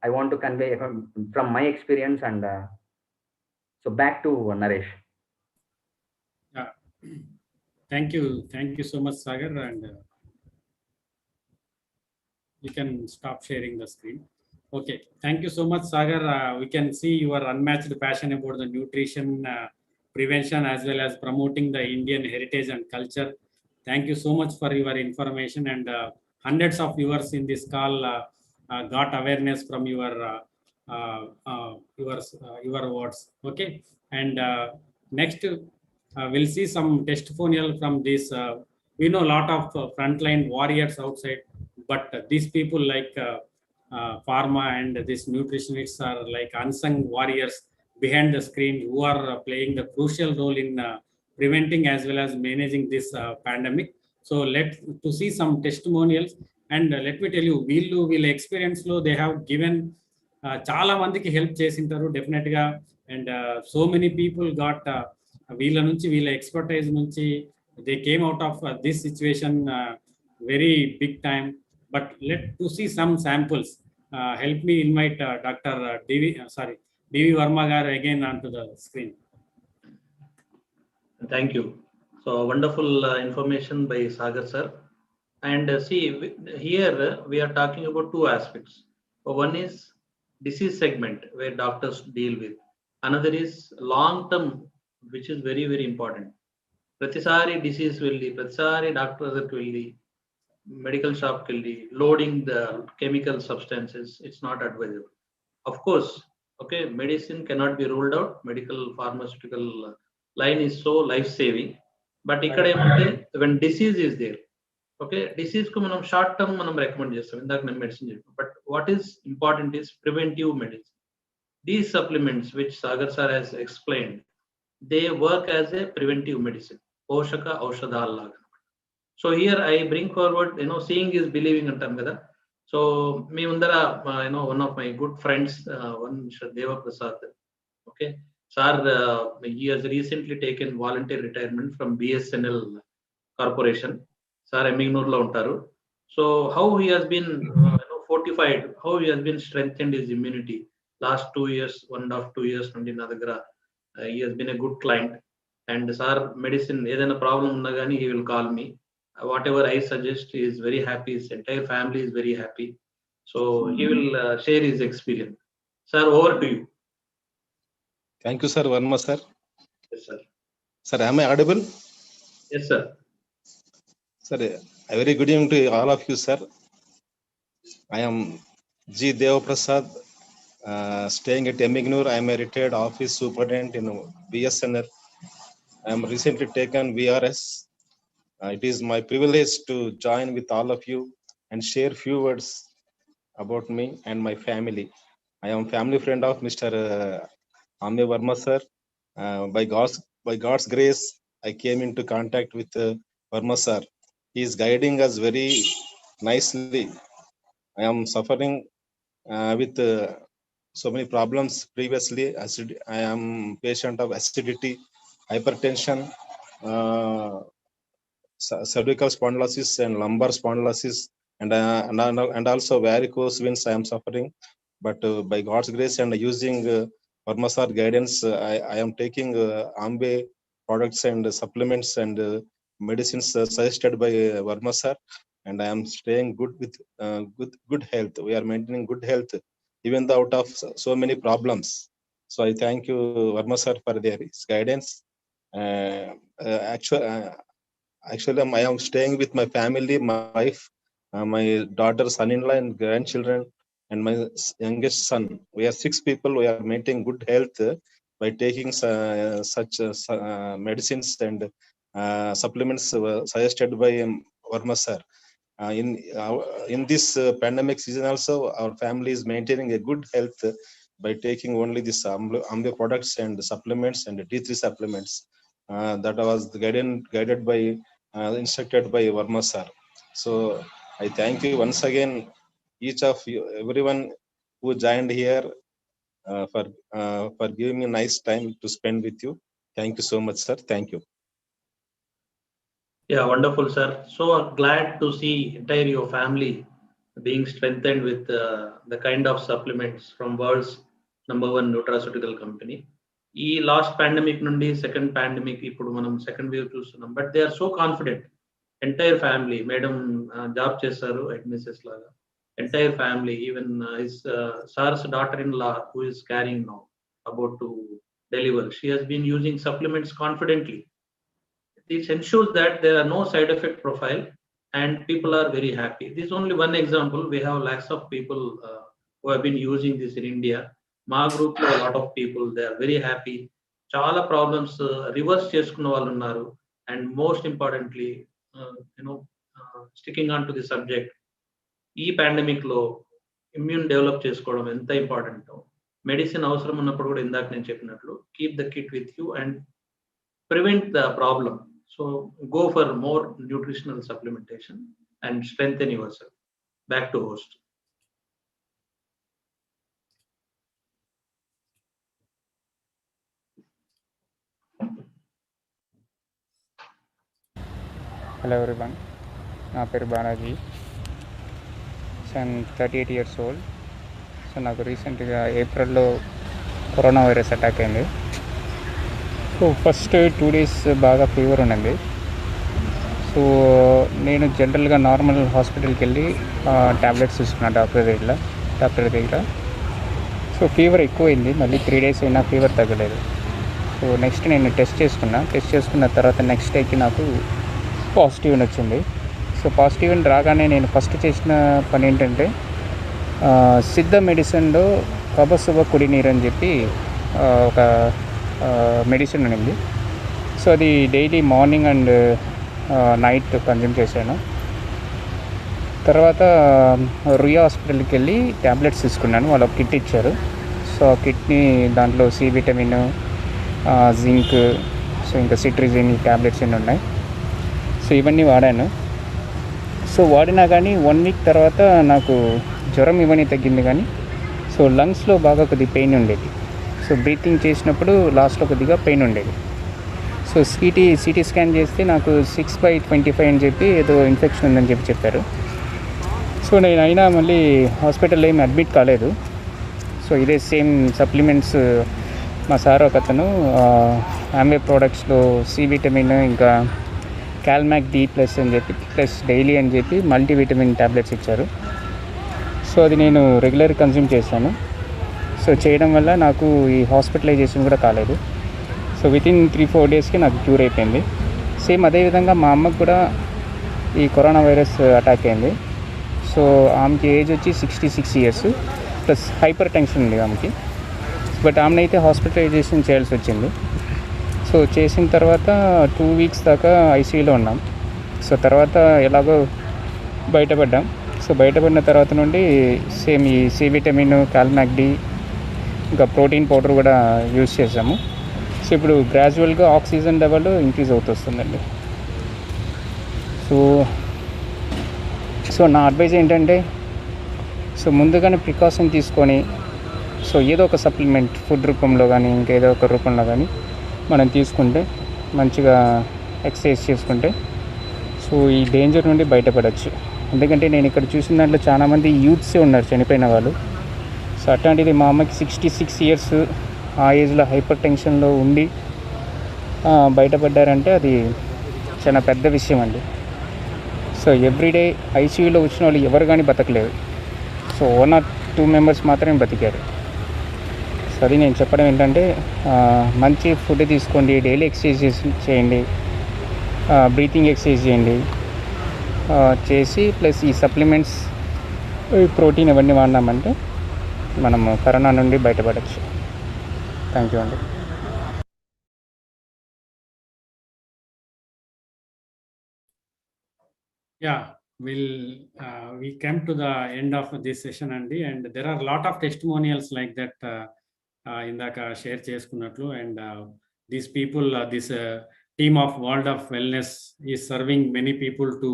I want to convey from my experience. And so back to Naresh. Yeah, thank you so much, Sagar, and you can stop sharing the screen. Okay, thank you so much, Sagar. We can see your unmatched passion about the nutrition, prevention, as well as promoting the Indian heritage and culture. Thank you so much for your information, and hundreds of viewers in this call got awareness from your words. Okay, and next we'll see some testimonial from this. We know a lot of frontline warriors outside, but these people like pharma and these nutritionists are like unsung warriors behind the screen who are playing the crucial role in preventing as well as managing this pandemic. So to see some testimonials, and let me tell you, వీళ్ళ experience లో they have given చాలా మందికి help చేసింటారు definite గా. And so many people got వీళ్ళ నుంచి వీళ్ళ expertise నుంచి they came out of this situation very big time. But let to see some samples. Help me invite Dr. D.V. Verma gar again onto the screen. Thank you. So wonderful information by Sagar sir. And see, here we are talking about two aspects. One is disease segment where doctors deal with. Another is long term, which is very, very important. Pratisari disease will be, Pratisari doctor will be, medical shop will be loading the chemical substances. It's not advisable. Of course, Okay, medicine cannot be ruled out. Medical pharmaceutical line is so life-saving. But when disease is there, okay, disease ku manam short term manam recommend chestam. Indak nem medicine cheppu. But what is important is preventive medicine. These supplements which Sagar sir has explained, they work as a preventive medicine. Poshaka aushadal laga. So here I bring forward, seeing is believing antam kada. So me undara, one of my good friends, one Mr. Deva Prasad. Okay, sir, he has recently taken voluntary retirement from BSNL Corporation. Sir, Emingnur lo untaru. So how he has been fortified, how he has been strengthened his immunity. Last 2 years, 1.5 2 years from Dinadagara, he has been a good client. And sir, medicine, edana problem unnagani, he will call me. Whatever I suggest, he is very happy. His entire family is very happy. So he will share his experience. Sir, over to you. Thank you, sir. One more, sir. Yes, sir. Sir, am I audible? Yes, sir. Sir, a very good evening to all of you, sir. I am G. Deva Prasad, staying at Emingnur. I am a retired office superintendent in BSNL. I am recently taken VRS. It is my privilege to join with all of you and share few words about me and my family. I am family friend of Mr. Ambe Verma, sir. By God's grace, I came into contact with Verma, sir. He is guiding us very nicely. I am suffering with so many problems previously. I am patient of acidity, hypertension, cervical spondylosis and lumbar spondylosis, and also varicose veins I am suffering. But by God's grace and using Verma sir guidance, I am taking Ambe products and supplements and medicines suggested by Verma sir, and I am staying good with good health. We are maintaining good health even though out of so many problems. So I thank you, Verma sir, for their guidance. Actually, I am staying with my family, my wife, my daughter, son-in-law, and grandchildren, and my youngest son. We are 6 people. We are maintaining good health by taking such medicines and supplements suggested by Verma sir. In this pandemic season also, our family is maintaining a good health by taking only this Ambe products and supplements and D3 supplements. That was guided by instructed by Verma sir. So I thank you once again, each of you, everyone who joined here for giving me a nice time to spend with you. Thank you so much, sir. Thank you. Yeah, wonderful, sir. So glad to see entire your family being strengthened with the kind of supplements from world's #1 nutraceutical company. ఈ last pandemic నుండి second pandemic ఇప్పుడు మనం second wave చూస్తున్నాం. But they are so confident. Entire family, madam job చేస్తారు అడ్మిసెస్ లాగా. Entire family, even his sir's daughter in law who is carrying now about to deliver, she has been using supplements confidently. This ensures that there are no side effect profile and people are very happy. This is only one example. We have lakhs of people who have been using this in India. Ma group lo a lot of people, they are very happy. Chala problems reverse cheskunna vallu unnaru. And most importantly, sticking on to the subject, ee pandemic lo immune develop chesukodam enta important. Medicine avasaram unnappudu kuda indak nenu cheppinatlu, keep the kit with you and prevent the problem. So go for more nutritional supplementation and strengthen yourself. Back to host. Hello everyone, నా పేరు Balaji. So I'm 38 years old. So నాకు రీసెంట్గా ఏప్రిల్లో corona virus attack అయింది. So first 2 days బాగా fever ఉండింది. So నేను జనరల్గా నార్మల్ హాస్పిటల్కి వెళ్ళి ట్యాబ్లెట్స్ తీసుకున్నాను డాక్టర్ దగ్గర. సో ఫీవర్ ఎక్కువైంది, మళ్ళీ 3 days అయినా ఫీవర్ తగ్గలేదు. సో నెక్స్ట్ నేను టెస్ట్ చేసుకున్న తర్వాత నెక్స్ట్ డేకి నాకు పాజిటివ్ అని వచ్చింది. సో పాజిటివ్ అని రాగానే నేను ఫస్ట్ చేసిన పని ఏంటంటే సిద్ధ మెడిసిన్లో కబసువ కుడి నీరు అని చెప్పి ఒక మెడిసిన్ ఉంది. సో అది daily morning and night consume చేశాను. తర్వాత రుయా హాస్పిటల్కి వెళ్ళి ట్యాబ్లెట్స్ తీసుకున్నాను. వాళ్ళు ఒక కిట్ ఇచ్చారు. సో ఆ కిట్ని దాంట్లో సి విటమిన్, జింక్, సో ఇంకా సిట్రిజిన్ ఈ ట్యాబ్లెట్స్ ఎన్ని ఉన్నాయి. సో ఇవన్నీ వాడాను. సో వాడినా కానీ 1 వీక్ తర్వాత నాకు జ్వరం ఇవన్నీ తగ్గింది, కానీ సో లంగ్స్లో బాగా కొద్దిగా పెయిన్ ఉండేది. సో బ్రీతింగ్ చేసినప్పుడు లాస్ట్లో కొద్దిగా పెయిన్ ఉండేది. సో సిటీ స్కాన్ చేస్తే నాకు 6/25 అని చెప్పి ఏదో ఇన్ఫెక్షన్ ఉందని చెప్పారు. సో నేను అయినా మళ్ళీ హాస్పిటల్లో ఏమి అడ్మిట్ కాలేదు. సో ఇదే సేమ్ సప్లిమెంట్స్ మా సార్ ఒక అతను ఆమ్వే ప్రోడక్ట్స్లో సి విటమిన్ ఇంకా క్యాల్మాక్ డి ప్లస్ అని చెప్పి ప్లస్ డైలీ అని చెప్పి మల్టీవిటమిన్ ట్యాబ్లెట్స్ ఇచ్చారు. సో అది నేను రెగ్యులర్ కన్జ్యూమ్ చేశాను. సో చేయడం వల్ల నాకు ఈ హాస్పిటలైజేషన్ కూడా కాలేదు. సో వితిన్ 3-4 డేస్కి నాకు క్యూర్ అయిపోయింది. సేమ్ అదేవిధంగా మా అమ్మకు కూడా ఈ కరోనా వైరస్ అటాక్ అయింది. సో ఆమెకి ఏజ్ వచ్చి 66 ఇయర్స్ ప్లస్ హైపర్ టెన్షన్ ఉంది ఆమెకి. బట్ ఆమెనైతే హాస్పిటలైజేషన్ చేయాల్సి వచ్చింది. సో చేసిన తర్వాత 2 వీక్స్ దాకా ఐసీయూలో ఉన్నాం. సో తర్వాత ఎలాగో బయటపడ్డాం. సో బయటపడిన తర్వాత నుండి సేమ్ ఈ సి విటమిన్, కాల్మాక్ డి ఇంకా ప్రోటీన్ పౌడర్ కూడా యూజ్ చేసాము. సో ఇప్పుడు గ్రాడ్యువల్గా ఆక్సిజన్ లెవెల్ ఇంక్రీజ్ అవుతుందండి. సో నా అడ్వైజ్ ఏంటంటే, సో ముందుగానే ప్రికాషన్ తీసుకొని సో ఏదో ఒక సప్లిమెంట్ ఫుడ్ రూపంలో కానీ ఇంకేదో ఒక రూపంలో కానీ మనం తీసుకుంటే మంచిగా ఎక్సర్సైజ్ చేసుకుంటే సో ఈ డేంజర్ నుండి బయటపడవచ్చు. ఎందుకంటే నేను ఇక్కడ చూసిన దాంట్లో చాలామంది యూత్సే ఉన్నారు చనిపోయిన వాళ్ళు. సో అట్లాంటిది మా అమ్మకి 66 ఇయర్స్ ఆ ఏజ్లో హైపర్ టెన్షన్లో ఉండి బయటపడ్డారంటే అది చాలా పెద్ద విషయం అండి. సో ఎవ్రీడే ఐసీయూలో వచ్చిన వాళ్ళు ఎవరు కానీ బతకలేదు. సో 1 or 2 మెంబర్స్ మాత్రమే బతికారు. సో అది నేను చెప్పడం ఏంటంటే, మంచి ఫుడ్ తీసుకోండి, డైలీ ఎక్సర్సైజ్ చేయండి, బ్రీతింగ్ ఎక్సర్సైజ్ చేయండి, చేసి ప్లస్ ఈ సప్లిమెంట్స్, ప్రోటీన్ ఇవన్నీ వాడినామంటే మనం కరోనా నుండి బయటపడవచ్చు. థ్యాంక్ యూ అండి. Yeah, we came to the end of this session, Andy, and there are a lot of testimonials like that indaka share cheskunnatlu, and these people, this team of World of Wellness is serving many people to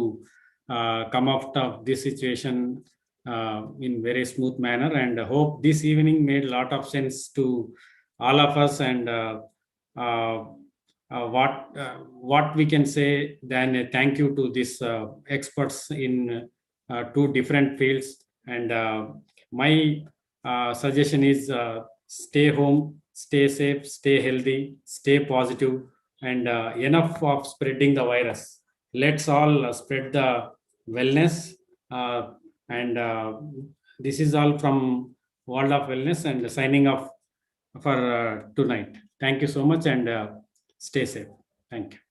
come out of this situation in very smooth manner, and hope this evening made a lot of sense to all of us, and what we can say then thank you to these experts in 2 different fields, and my suggestion is stay home, stay safe, stay healthy, stay positive, and enough of spreading the virus. Let's all spread the wellness, and this is all from World of Wellness, and signing off for tonight. Thank you so much, and stay safe. Thank you.